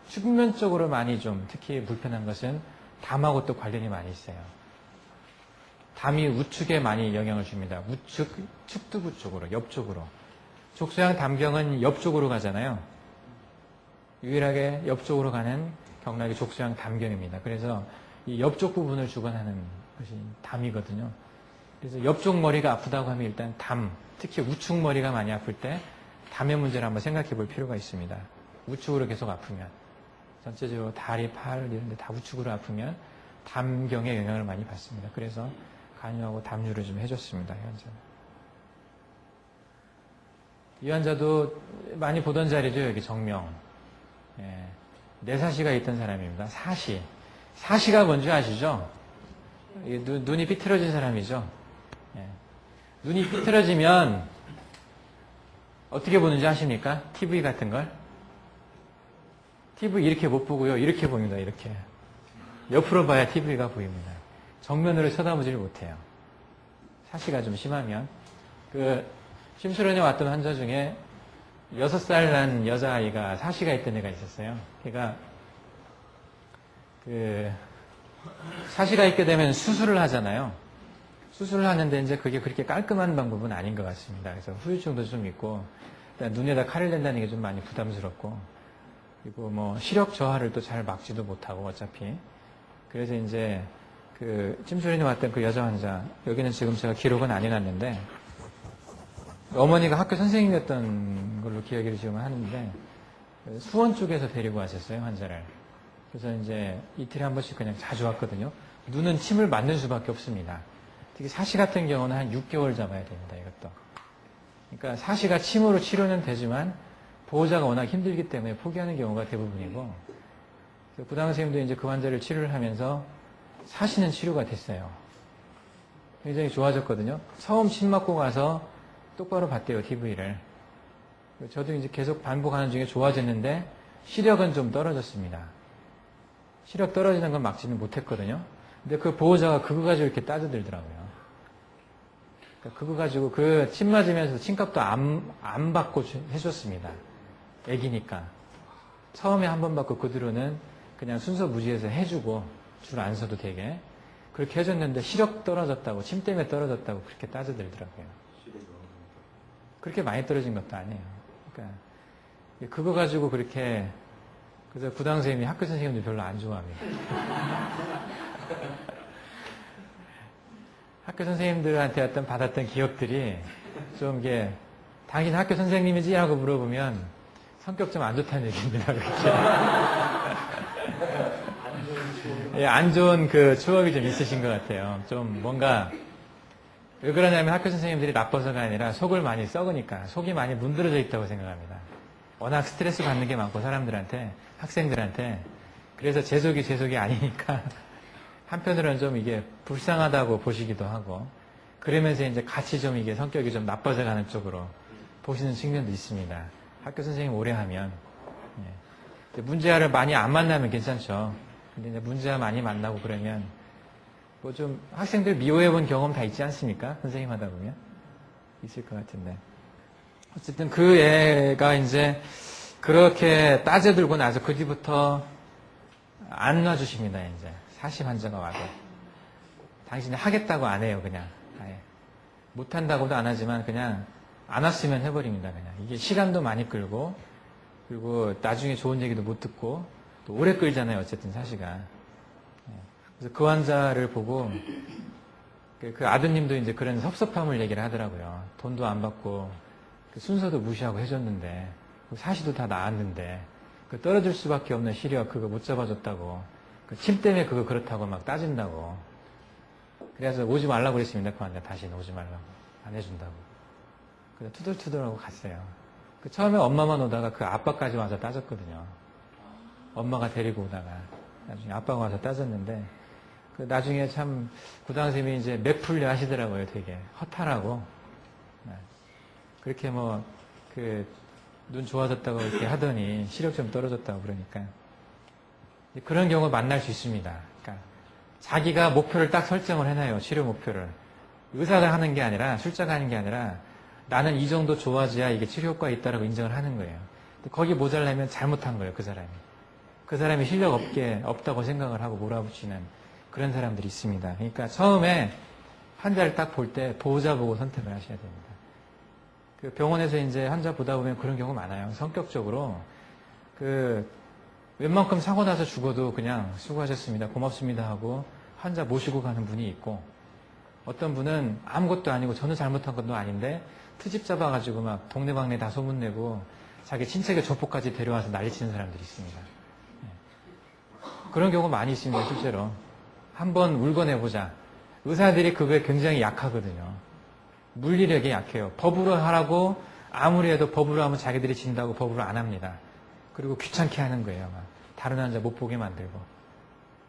측면 쪽으로 많이 좀 특히 불편한 것은 담하고 또 관련이 많이 있어요. 담이 우측에 많이 영향을 줍니다. 우측, 측두부 쪽으로, 옆쪽으로. 족소양 담경은 옆쪽으로 가잖아요. 유일하게 옆쪽으로 가는 경락이 족소양 담경입니다. 그래서 이 옆쪽 부분을 주관하는 것이 담이거든요. 그래서 옆쪽 머리가 아프다고 하면 일단 담, 특히 우측 머리가 많이 아플 때 담의 문제를 한번 생각해 볼 필요가 있습니다. 우측으로 계속 아프면 전체적으로 다리, 팔 이런 데 다 우측으로 아프면 담경에 영향을 많이 받습니다. 그래서 간유하고 담유를 좀 해줬습니다. 이 환자는. 이 환자도 많이 보던 자리죠. 여기 정명. 예, 내사시가 있던 사람입니다. 사시. 사시가 뭔지 아시죠? 눈이 삐뚤어진 사람이죠. 예. 눈이 삐뚤어지면 어떻게 보는지 아십니까? TV 같은 걸? TV 이렇게 못 보고요. 이렇게 봅니다. 이렇게. 옆으로 봐야 TV가 보입니다. 정면으로 쳐다보지를 못해요. 사시가 좀 심하면. 심수련에 왔던 환자 중에 6살 난 여자아이가 사시가 있던 애가 있었어요. 걔가 사시가 있게 되면 수술을 하잖아요. 수술을 하는데 이제 그게 그렇게 깔끔한 방법은 아닌 것 같습니다. 그래서 후유증도 좀 있고, 눈에다 칼을 댄다는 게 좀 많이 부담스럽고, 그리고 뭐 시력 저하를 또 잘 막지도 못하고 어차피. 그래서 이제 찜소린이 왔던 그 여자 환자, 여기는 지금 제가 기록은 안 해놨는데, 어머니가 학교 선생님이었던 걸로 기억을 지금 하는데, 수원 쪽에서 데리고 왔었어요, 환자를. 그래서 이제 이틀에 한 번씩 그냥 자주 왔거든요. 눈은 침을 맞는 수밖에 없습니다. 특히 사시 같은 경우는 한 6개월 잡아야 됩니다, 이것도. 그러니까 사시가 침으로 치료는 되지만 보호자가 워낙 힘들기 때문에 포기하는 경우가 대부분이고, 부당 선생님도 이제 그 환자를 치료를 하면서 사시는 치료가 됐어요. 굉장히 좋아졌거든요. 처음 침 맞고 가서 똑바로 봤대요, TV를. 저도 이제 계속 반복하는 중에 좋아졌는데 시력은 좀 떨어졌습니다. 시력 떨어지는 건 막지는 못했거든요. 근데 그 보호자가 그거 가지고 이렇게 따져들더라고요. 그러니까 그거 가지고 그 침 맞으면서 침값도 안 받고 해줬습니다. 애기니까. 처음에 한 번 받고 그 뒤로는 그냥 순서 무시해서 해주고 줄 안 서도 되게 그렇게 해줬는데 시력 떨어졌다고 침 때문에 떨어졌다고 그렇게 따져들더라고요. 그렇게 많이 떨어진 것도 아니에요. 그러니까 그거 가지고 그렇게 그래서 부당 선생님이 학교 선생님들 별로 안 좋아합니다. 학교 선생님들한테 어떤 받았던 기억들이 좀 이게 당신 학교 선생님이지? 하고 물어보면 성격 좀 안 좋다는 얘기입니다. 그렇게. 예, 안 좋은 그 추억이 좀 있으신 것 같아요. 좀 뭔가 왜 그러냐면 학교 선생님들이 나빠서가 아니라 속을 많이 썩으니까 속이 많이 문드러져 있다고 생각합니다. 워낙 스트레스 받는 게 많고 사람들한테 학생들한테 그래서 제 속이 아니니까 한편으로는 좀 이게 불쌍하다고 보시기도 하고 그러면서 이제 같이 좀 이게 성격이 좀 나빠져 가는 쪽으로 보시는 측면도 있습니다. 학교 선생님 오래 하면 예. 문제아를 많이 안 만나면 괜찮죠. 근데 이제 문제아 많이 만나고 그러면 뭐 좀 학생들 미워해본 경험 다 있지 않습니까? 선생님 하다 보면 있을 것 같은데 어쨌든 그 애가 이제 그렇게 따져들고 나서 그 뒤부터 안 놔주십니다. 이제 사심 환자가 와도 당신이 하겠다고 안 해요. 그냥 아예 못한다고도 안 하지만 그냥 안 왔으면 해버립니다. 그냥 이게 시간도 많이 끌고 그리고 나중에 좋은 얘기도 못 듣고 또 오래 끌잖아요. 어쨌든 사시가. 그래서 그 환자를 보고 그 아드님도 이제 그런 섭섭함을 얘기를 하더라고요. 돈도 안 받고 순서도 무시하고 해줬는데 사시도 다 나았는데 그 떨어질 수밖에 없는 시력 그거 못 잡아줬다고 그 침 때문에 그거 그렇다고 막 따진다고 그래서 오지 말라고 그랬습니다. 그 환자 다시는 오지 말라고 안 해준다고 그래서 투덜투덜하고 갔어요. 그 처음에 엄마만 오다가 그 아빠까지 와서 따졌거든요. 엄마가 데리고 오다가 나중에 아빠가 와서 따졌는데 그 나중에 참 구당선생님이 이제 맥풀려 하시더라고요. 되게 허탈하고 그렇게 뭐 그 눈 좋아졌다고 이렇게 하더니 시력 좀 떨어졌다고 그러니까 그런 경우 만날 수 있습니다. 그러니까 자기가 목표를 딱 설정을 해놔요. 치료 목표를 의사가 하는 게 아니라 술자가 하는 게 아니라 나는 이 정도 좋아져야 이게 치료 효과가 있다라고 인정을 하는 거예요. 거기 모자라면 잘못한 거예요. 그 사람이. 그 사람이 실력 없다고 생각을 하고 몰아붙이는 그런 사람들이 있습니다. 그러니까 처음에 환자를 딱 볼 때 보호자 보고 선택을 하셔야 됩니다. 그 병원에서 이제 환자 보다 보면 그런 경우 많아요. 성격적으로 웬만큼 사고 나서 죽어도 그냥 수고하셨습니다. 고맙습니다 하고 환자 모시고 가는 분이 있고 어떤 분은 아무것도 아니고 저는 잘못한 것도 아닌데 트집 잡아가지고 막 동네방네 다 소문내고 자기 친척의 조폭까지 데려와서 난리치는 사람들이 있습니다. 그런 경우 많이 있습니다. 실제로. 한번 울거내보자. 의사들이 그거에 굉장히 약하거든요. 물리력이 약해요. 법으로 하라고 아무리 해도 법으로 하면 자기들이 진다고 법으로 안 합니다. 그리고 귀찮게 하는 거예요. 막. 다른 환자 못 보게 만들고.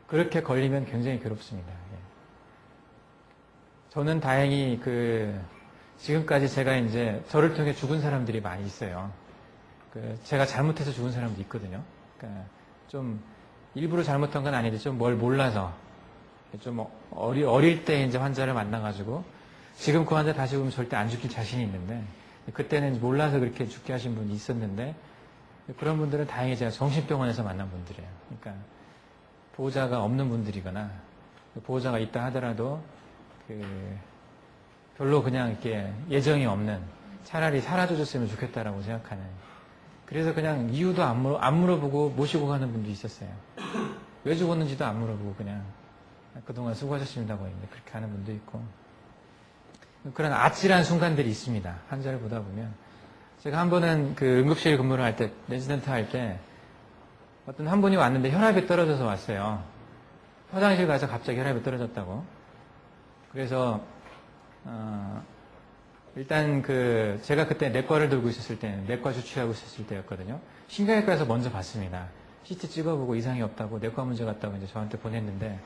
그렇게 걸리면 굉장히 괴롭습니다. 예. 저는 다행히 지금까지 제가 이제 저를 통해 죽은 사람들이 많이 있어요. 제가 잘못해서 죽은 사람도 있거든요. 그러니까 좀 일부러 잘못한 건 아닌데 좀 뭘 몰라서 좀 어릴 때 이제 환자를 만나가지고 지금 그 환자 다시 보면 절대 안 죽일 자신이 있는데 그때는 몰라서 그렇게 죽게 하신 분이 있었는데 그런 분들은 다행히 제가 정신병원에서 만난 분들이에요. 그러니까 보호자가 없는 분들이거나 보호자가 있다 하더라도 별로 그냥 이렇게 예정이 없는 차라리 사라져줬으면 좋겠다라고 생각하는 그래서 그냥 이유도 안 물어보고 모시고 가는 분도 있었어요. 왜 죽었는지도 안 물어보고 그냥 그동안 수고하셨습니다고 했는데 그렇게 하는 분도 있고 그런 아찔한 순간들이 있습니다. 환자를 보다 보면 제가 한 번은 응급실 근무를 할 때 레지던트 할 때 어떤 한 분이 왔는데 혈압이 떨어져서 왔어요. 화장실 가서 갑자기 혈압이 떨어졌다고. 그래서 일단 제가 그때 내과를 들고 있었을 때 내과 주치하고 있었을 때였거든요. 신경외과에서 먼저 봤습니다. CT 찍어보고 이상이 없다고 내과 문제 같다고 이제 저한테 보냈는데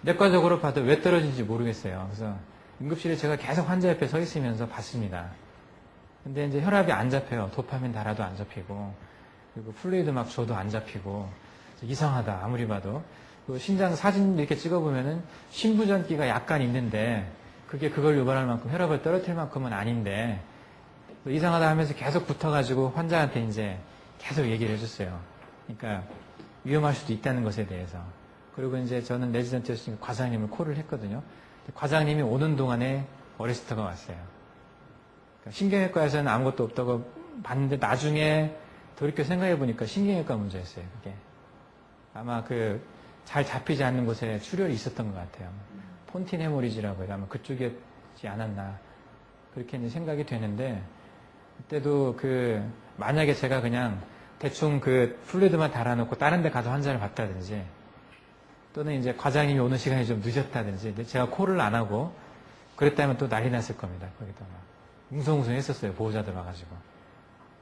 내과적으로 봐도 왜 떨어진지 모르겠어요. 그래서 응급실에 제가 계속 환자 옆에 서 있으면서 봤습니다. 근데 이제 혈압이 안 잡혀요. 도파민 달아도 안 잡히고 그리고 플루이드 막 줘도 안 잡히고 이상하다 아무리 봐도. 그 신장 사진 이렇게 찍어보면은 신부전기가 약간 있는데 그게 그걸 유발할 만큼 혈압을 떨어뜨릴 만큼은 아닌데 이상하다 하면서 계속 붙어가지고 환자한테 이제 계속 얘기를 해줬어요. 그러니까 위험할 수도 있다는 것에 대해서. 그리고 이제 저는 레지던트였으니까 과장님을 콜을 했거든요. 과장님이 오는 동안에 어레스트가 왔어요. 그러니까 신경외과에서는 아무것도 없다고 봤는데 나중에 돌이켜 생각해 보니까 신경외과 문제였어요. 그게 아마 그 잘 잡히지 않는 곳에 출혈이 있었던 것 같아요. 폰틴 헤모리지라고 해서 아마 그쪽이었지 않았나 그렇게 이제 생각이 되는데 그때도 그 만약에 제가 그냥 대충 그 플루이드만 달아놓고 다른 데 가서 환자를 봤다든지 또는 이제 과장님이 오는 시간이 좀 늦었다든지 제가 콜을 안 하고 그랬다면 또 난리 났을 겁니다. 거기도 막 웅성웅성 했었어요. 보호자들 와가지고.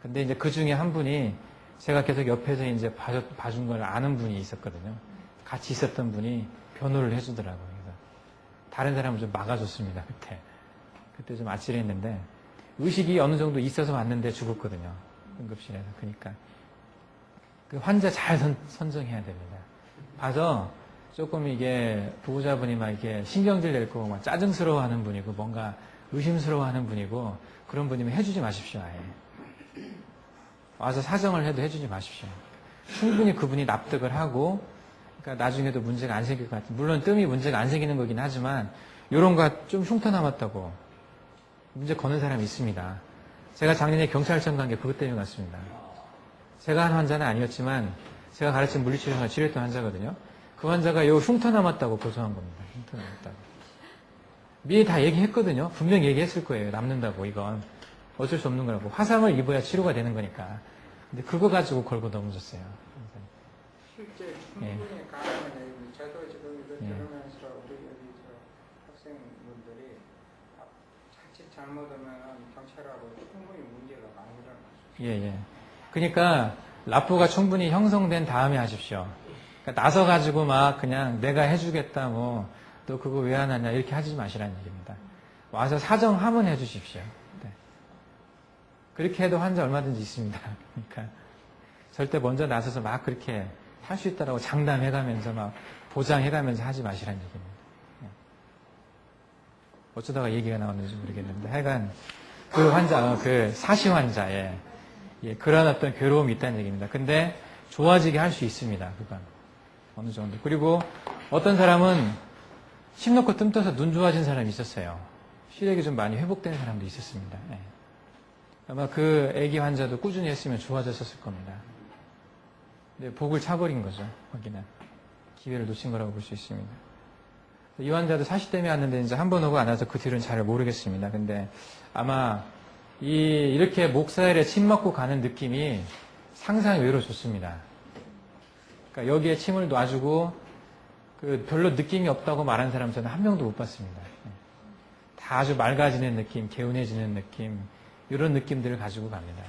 근데 이제 그 중에 한 분이 제가 계속 옆에서 이제 봐준 걸 아는 분이 있었거든요. 같이 있었던 분이 변호를 해주더라고요. 그래서 다른 사람을 좀 막아줬습니다. 그때 좀 아찔했는데 의식이 어느 정도 있어서 왔는데 죽었거든요. 응급실에서. 그러니까 그 환자 잘 선정해야 됩니다. 봐서 조금 이게 보호자분이 막 이게 신경질 낼 거고 막 짜증스러워하는 분이고 뭔가 의심스러워하는 분이고 그런 분이면 해주지 마십시오. 아예. 와서 사정을 해도 해주지 마십시오. 충분히 그분이 납득을 하고 그러니까 나중에도 문제가 안 생길 것 같아요. 물론 뜸이 문제가 안 생기는 거긴 하지만 이런 거 좀 흉터 남았다고 문제 거는 사람이 있습니다. 제가 작년에 경찰청 간 게 그것 때문에 갔습니다. 제가 한 환자는 아니었지만 제가 가르친 물리치료사 치료했던 환자거든요. 그 환자가 요 흉터 남았다고 고소한 겁니다. 흉터 남았다고. 미리 다 얘기했거든요. 분명 얘기했을 거예요. 남는다고 이건. 어쩔 수 없는 거라고. 화상을 입어야 치료가 되는 거니까. 근데 그거 가지고 걸고 넘어졌어요. 실제 충분히 가능한 저도 지금 이거 들으면서 우리 여기 학생분들이 자칫 잘못하면 경찰하고 충분히 문제가 많이 일어나요. 예. 그러니까 라포가 충분히 형성된 다음에 하십시오. 그러니까 나서 가지고 막 그냥 내가 해주겠다 뭐 너 그거 왜 안 하냐 이렇게 하지 마시라는 얘기입니다. 와서 사정하면 해주십시오. 네. 그렇게 해도 환자 얼마든지 있습니다. 그러니까 절대 먼저 나서서 막 그렇게 할 수 있다라고 장담해가면서 막 보장해가면서 하지 마시라는 얘기입니다. 네. 어쩌다가 얘기가 나왔는지 모르겠는데 하여간 그 환자, 그 사시 환자의 그런 어떤 괴로움이 있다는 얘기입니다. 근데 좋아지게 할 수 있습니다. 그건 어느 정도. 그리고 어떤 사람은 침 놓고 뜸 떠서 눈 좋아진 사람이 있었어요. 시력이 좀 많이 회복된 사람도 있었습니다. 네. 아마 그 아기 환자도 꾸준히 했으면 좋아졌었을 겁니다. 근데 복을 차버린 거죠. 거기는 기회를 놓친 거라고 볼 수 있습니다. 이 환자도 사시 때문에 왔는데 이제 한 번 오고 안 와서 그 뒤로는 잘 모르겠습니다. 근데 아마 이렇게 목사일에 침 맞고 가는 느낌이 상상이 의외로 좋습니다. 그러니까 여기에 침을 놔주고 별로 느낌이 없다고 말하는 사람 저는 한 명도 못 봤습니다. 다 아주 맑아지는 느낌, 개운해지는 느낌 이런 느낌들을 가지고 갑니다.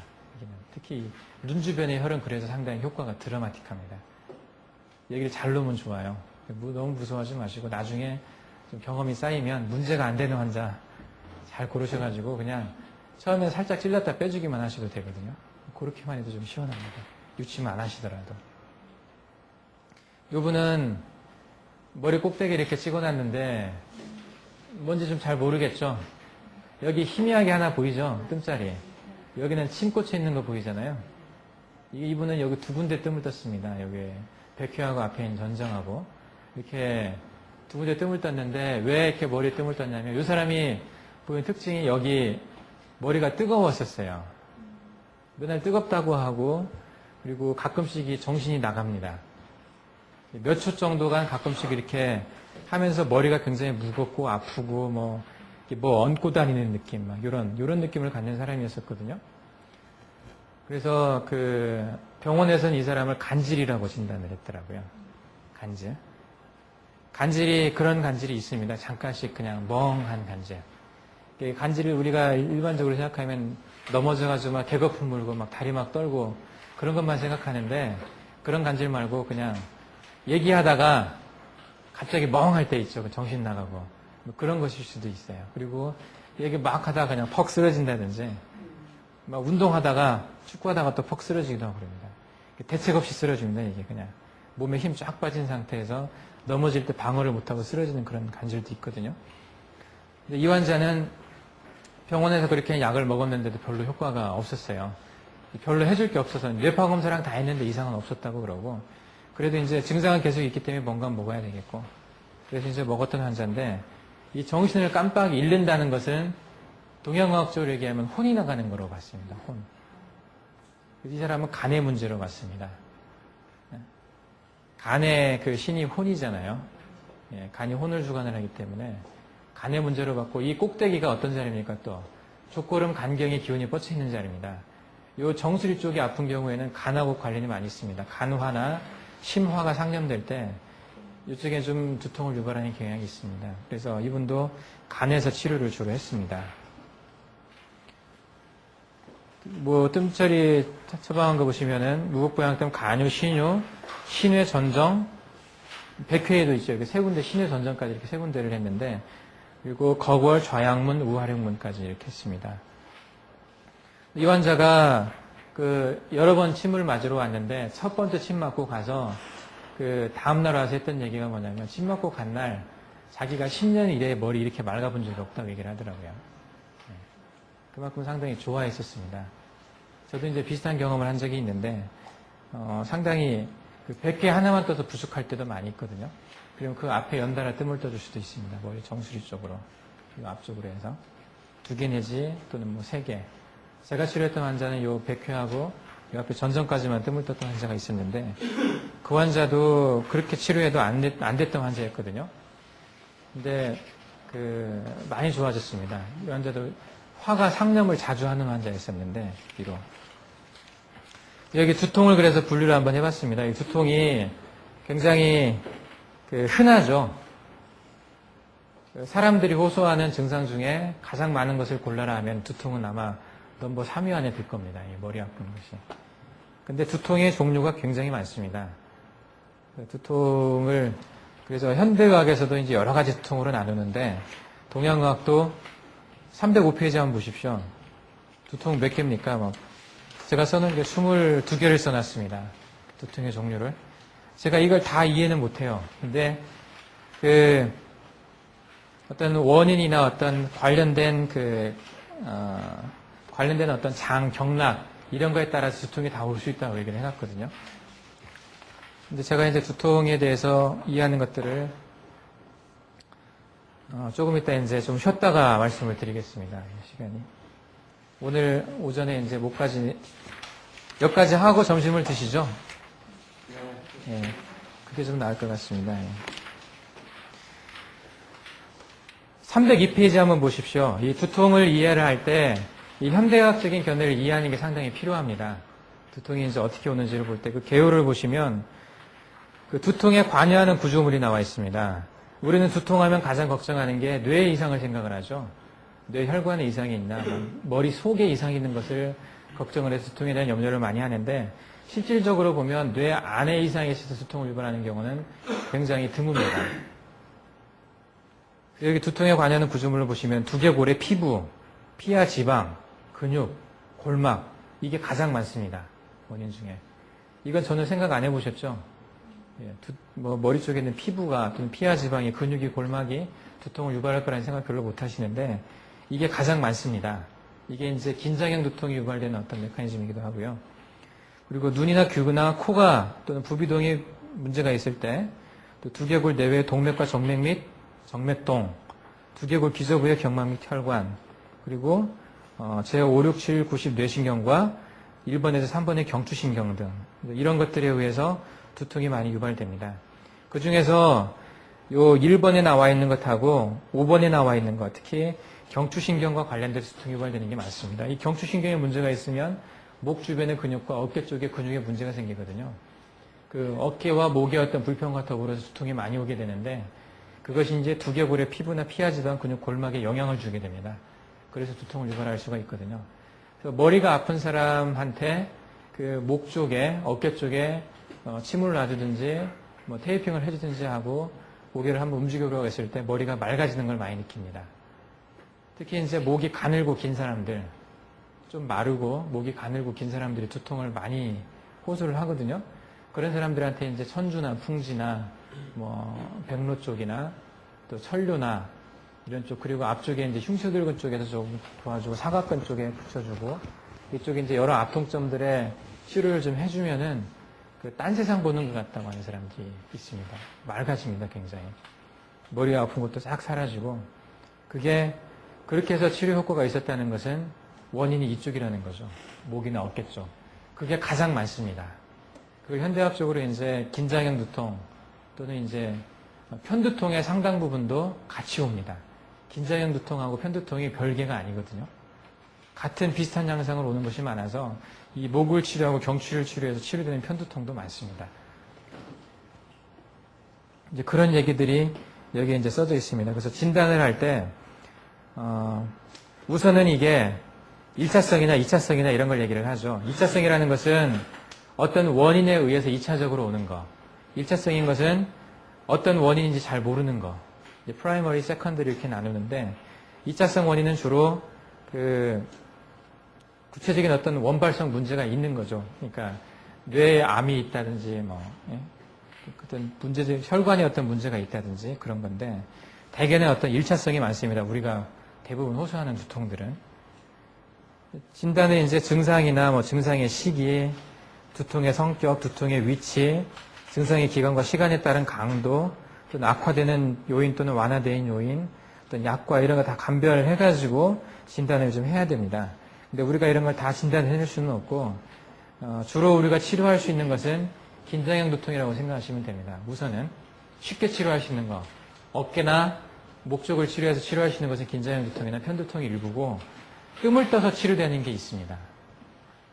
특히 눈 주변의 혈은 그래서 상당히 효과가 드라마틱합니다. 얘기를 잘 놓으면 좋아요. 너무 무서워하지 마시고 나중에 좀 경험이 쌓이면 문제가 안 되는 환자 잘 고르셔가지고 그냥 처음에 살짝 찔렀다 빼주기만 하셔도 되거든요. 그렇게만 해도 좀 시원합니다. 유치만 안 하시더라도. 이분은 머리 꼭대기 이렇게 찍어놨는데 뭔지 좀 잘 모르겠죠. 여기 희미하게 하나 보이죠? 뜸자리. 여기는 침 꽂혀 있는 거 보이잖아요. 이분은 여기 두 군데 뜸을 떴습니다. 여기 백회하고 앞에 있는 전정하고 이렇게 두 군데 뜸을 떴는데 왜 이렇게 머리에 뜸을 떴냐면 이 사람이 보이는 특징이 여기 머리가 뜨거웠었어요. 맨날 뜨겁다고 하고 그리고 가끔씩 정신이 나갑니다. 몇 초 정도간 가끔씩 이렇게 하면서 머리가 굉장히 무겁고 아프고 뭐 얹고 다니는 느낌 막 이런 느낌을 갖는 사람이었었거든요. 그래서 그 병원에서는 이 사람을 간질이라고 진단을 했더라고요. 간질이 그런 간질이 있습니다. 잠깐씩 그냥 멍한 간질. 간질을 우리가 일반적으로 생각하면 넘어져가지고 막 개거품 물고 막 다리 막 떨고 그런 것만 생각하는데 그런 간질 말고 그냥 얘기하다가 갑자기 멍할 때 있죠. 정신 나가고 그런 것일 수도 있어요. 그리고 얘기 막 하다가 그냥 퍽 쓰러진다든지 막 운동하다가 축구하다가 또 퍽 쓰러지기도 하고 그럽니다. 대책 없이 쓰러집니다. 이게 그냥 몸에 힘 쫙 빠진 상태에서 넘어질 때 방어를 못하고 쓰러지는 그런 간질도 있거든요. 근데 이 환자는 병원에서 그렇게 약을 먹었는데도 별로 효과가 없었어요. 별로 해줄 게 없어서 뇌파 검사랑 다 했는데 이상은 없었다고 그러고, 그래도 이제 증상은 계속 있기 때문에 뭔가 먹어야 되겠고, 그래서 이제 먹었던 환자인데, 이 정신을 깜빡 잃는다는 것은 동양과학적으로 얘기하면 혼이 나가는 거로 봤습니다. 혼. 이 사람은 간의 문제로 봤습니다. 간의 그 신이 혼이잖아요. 예, 간이 혼을 주관을 하기 때문에 간의 문제로 봤고, 이 꼭대기가 어떤 자리입니까? 또 족골음 간경의 기운이 뻗쳐 있는 자리입니다. 이 정수리 쪽이 아픈 경우에는 간하고 관련이 많이 있습니다. 간화나 심화가 상념될 때 이쪽에 좀 두통을 유발하는 경향이 있습니다. 그래서 이분도 간에서 치료를 주로 했습니다. 뭐 뜸처리 처방한 거 보시면은 무국보양점, 간유, 신유, 신회 전정, 백회에도 있죠. 이렇게 세 군데, 신회 전정까지 이렇게 세 군데를 했는데, 그리고 거월, 좌양문, 우활용문까지 이렇게 했습니다. 이 환자가 여러 번 침을 맞으러 왔는데 첫 번째 침 맞고 가서 다음날 와서 했던 얘기가 뭐냐면, 침 맞고 간 날 자기가 10년 이래 머리 이렇게 맑아본 적이 없다고 얘기를 하더라고요. 그만큼 상당히 좋아했었습니다. 저도 이제 비슷한 경험을 한 적이 있는데, 상당히 100개 하나만 떠서 부족할 때도 많이 있거든요. 그러면 그 앞에 연달아 뜸을 떠줄 수도 있습니다. 머리 정수리 쪽으로, 그리고 앞쪽으로 해서 2개 내지 또는 뭐 3개. 제가 치료했던 환자는 요 100회하고 요 앞에 전정까지만 뜸을 떴던 환자가 있었는데, 그 환자도 그렇게 치료해도 안 됐던 환자였거든요. 근데 많이 좋아졌습니다. 이 환자도 화가 상념을 자주 하는 환자였었는데, 비록. 여기 두통을 그래서 분류를 한번 해봤습니다. 이 두통이 굉장히 흔하죠. 사람들이 호소하는 증상 중에 가장 많은 것을 골라라 하면 두통은 아마 넘버 3위 안에 들 겁니다. 이 머리 아픈 것이. 근데 두통의 종류가 굉장히 많습니다. 두통을, 그래서 현대의학에서도 이제 여러 가지 두통으로 나누는데, 동양의학도 305페이지 한번 보십시오. 두통 몇 개입니까? 제가 써놓은 게 22개를 써놨습니다. 두통의 종류를. 제가 이걸 다 이해는 못해요. 근데 어떤 원인이나 어떤 관련된 관련된 어떤 장, 경락 이런 거에 따라서 두통이 다 올 수 있다고 얘기를 해놨거든요. 근데 제가 이제 두통에 대해서 이해하는 것들을 조금 이따 이제 좀 쉬었다가 말씀을 드리겠습니다. 시간이. 오늘 오전에 이제 여기까지 하고 점심을 드시죠? 예, 그게 좀 나을 것 같습니다. 예. 302페이지 한번 보십시오. 이 두통을 이해를 할 때 이 현대학적인 견해를 이해하는 게 상당히 필요합니다. 두통이 이제 어떻게 오는지를 볼 때 그 개요를 보시면 두통에 관여하는 구조물이 나와 있습니다. 우리는 두통하면 가장 걱정하는 게 뇌 이상을 생각을 하죠. 뇌 혈관에 이상이 있나, 머리 속에 이상이 있는 것을 걱정을 해서 두통에 대한 염려를 많이 하는데, 실질적으로 보면 뇌 안에 이상이 있어서 두통을 유발하는 경우는 굉장히 드뭅니다. 여기 두통에 관여하는 구조물을 보시면 두개골의 피부, 피하 지방, 근육, 골막, 이게 가장 많습니다. 원인 중에. 이건 전혀 생각 안 해보셨죠? 예, 머리 쪽에 있는 피부가 또는 피하 지방이, 근육이, 골막이 두통을 유발할 거라는 생각 별로 못 하시는데, 이게 가장 많습니다. 이게 이제 긴장형 두통이 유발되는 어떤 메커니즘이기도 하고요. 그리고 눈이나 귀나 코가 또는 부비동이 문제가 있을 때, 또 두개골 내외의 동맥과 정맥 및 정맥동, 두개골 기저부의 경막 및 혈관, 그리고 제5, 6, 7, 90 뇌신경과 1번에서 3번의 경추신경 등 이런 것들에 의해서 두통이 많이 유발됩니다. 그 중에서 요 1번에 나와 있는 것하고 5번에 나와 있는 것, 특히 경추신경과 관련돼서 두통이 유발되는 게 많습니다. 이 경추신경에 문제가 있으면 목 주변의 근육과 어깨 쪽의 근육에 문제가 생기거든요. 어깨와 목의 어떤 불편과 더불어서 두통이 많이 오게 되는데, 그것이 이제 두개골의 피부나 피하지방 근육 골막에 영향을 주게 됩니다. 그래서 두통을 유발할 수가 있거든요. 그래서 머리가 아픈 사람한테 목 쪽에, 어깨 쪽에 침을 놔주든지 테이핑을 해주든지 하고 고개를 한번 움직여보라고 했을 때 머리가 맑아지는 걸 많이 느낍니다. 특히 이제 목이 가늘고 긴 사람들, 좀 마르고 목이 가늘고 긴 사람들이 두통을 많이 호소를 하거든요. 그런 사람들한테 이제 천주나 풍지나 뭐 백로 쪽이나 또 천류나 이런 쪽, 그리고 앞쪽에 이제 흉쇄들근 쪽에서 좀 도와주고 사각근 쪽에 붙여주고 이쪽에 이제 여러 아통점들에 치료를 좀 해주면은 그 딴 세상 보는 것 같다고 하는 사람들이 있습니다. 맑아집니다, 굉장히. 머리가 아픈 것도 싹 사라지고 그게 그렇게 해서 치료 효과가 있었다는 것은 원인이 이쪽이라는 거죠. 목이나 어깨 쪽. 그게 가장 많습니다. 그리고 현대학적으로 이제 긴장형 두통 또는 이제 편두통의 상당 부분도 같이 옵니다. 긴장형 두통하고 편두통이 별개가 아니거든요. 같은 비슷한 양상으로 오는 것이 많아서 이 목을 치료하고 경추를 치료해서 치료되는 편두통도 많습니다. 이제 그런 얘기들이 여기에 이제 써져 있습니다. 그래서 진단을 할 때, 우선은 이게 1차성이나 2차성이나 이런 걸 얘기를 하죠. 2차성이라는 것은 어떤 원인에 의해서 2차적으로 오는 거. 1차성인 것은 어떤 원인인지 잘 모르는 거. 이제 프라이머리, 세컨더리 이렇게 나누는데 2차성 원인은 주로 그 구체적인 어떤 원발성 문제가 있는 거죠. 그러니까 뇌에 암이 있다든지 뭐 어떤 문제적 혈관에 어떤 문제가 있다든지 그런 건데 대개는 어떤 1차성이 많습니다. 우리가 대부분 호소하는 두통들은 진단은 이제 증상이나 뭐 증상의 시기, 두통의 성격, 두통의 위치, 증상의 기간과 시간에 따른 강도, 또는 악화되는 요인 또는 완화된 요인, 어떤 약과 이런 거 다 감별해가지고 진단을 좀 해야 됩니다. 근데 우리가 이런 걸 다 진단해낼 수는 없고 주로 우리가 치료할 수 있는 것은 긴장형 두통이라고 생각하시면 됩니다. 우선은 쉽게 치료할 수 있는 거, 어깨나 목 쪽을 치료해서 치료할 수 있는 것은 긴장형 두통이나 편두통이 일부고 뜸을 떠서 치료되는 게 있습니다.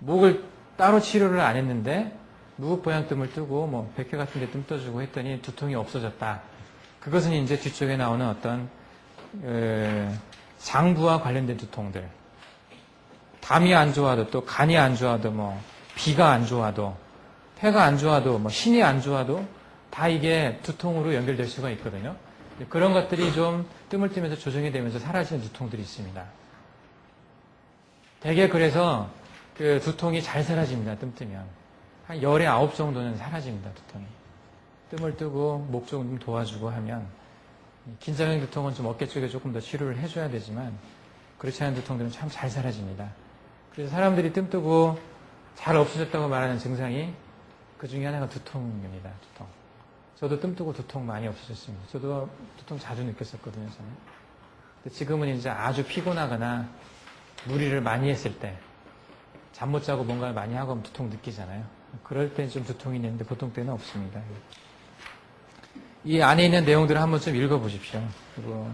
목을 따로 치료를 안 했는데 무극보양 뜸을 뜨고 뭐 백회 같은 데 뜸 떠주고 했더니 두통이 없어졌다. 그것은 이제 뒤쪽에 나오는 어떤 장부와 관련된 두통들, 담이 안 좋아도 또 간이 안 좋아도 뭐 비가 안 좋아도 폐가 안 좋아도 뭐 신이 안 좋아도 다 이게 두통으로 연결될 수가 있거든요. 그런 것들이 좀 뜸을 뜨면서 조정이 되면서 사라지는 두통들이 있습니다. 대개 그래서 그 두통이 잘 사라집니다. 뜸 뜨면. 한 열에 9 정도는 사라집니다. 두통이. 뜸을 뜨고 목 쪽 좀 도와주고 하면 긴장형 두통은 좀 어깨 쪽에 조금 더 치료를 해줘야 되지만 그렇지 않은 두통들은 참 잘 사라집니다. 그래서 사람들이 뜸 뜨고 잘 없어졌다고 말하는 증상이 그 중에 하나가 두통입니다. 두통. 저도 뜸 뜨고 두통 많이 없어졌습니다. 저도 두통 자주 느꼈었거든요. 저는. 근데 지금은 이제 아주 피곤하거나 무리를 많이 했을 때 잠 못 자고 뭔가를 많이 하고 하면 두통 느끼잖아요. 그럴 때 좀 두통이 있는데 보통 때는 없습니다. 이 안에 있는 내용들을 한번 좀 읽어보십시오. 그리고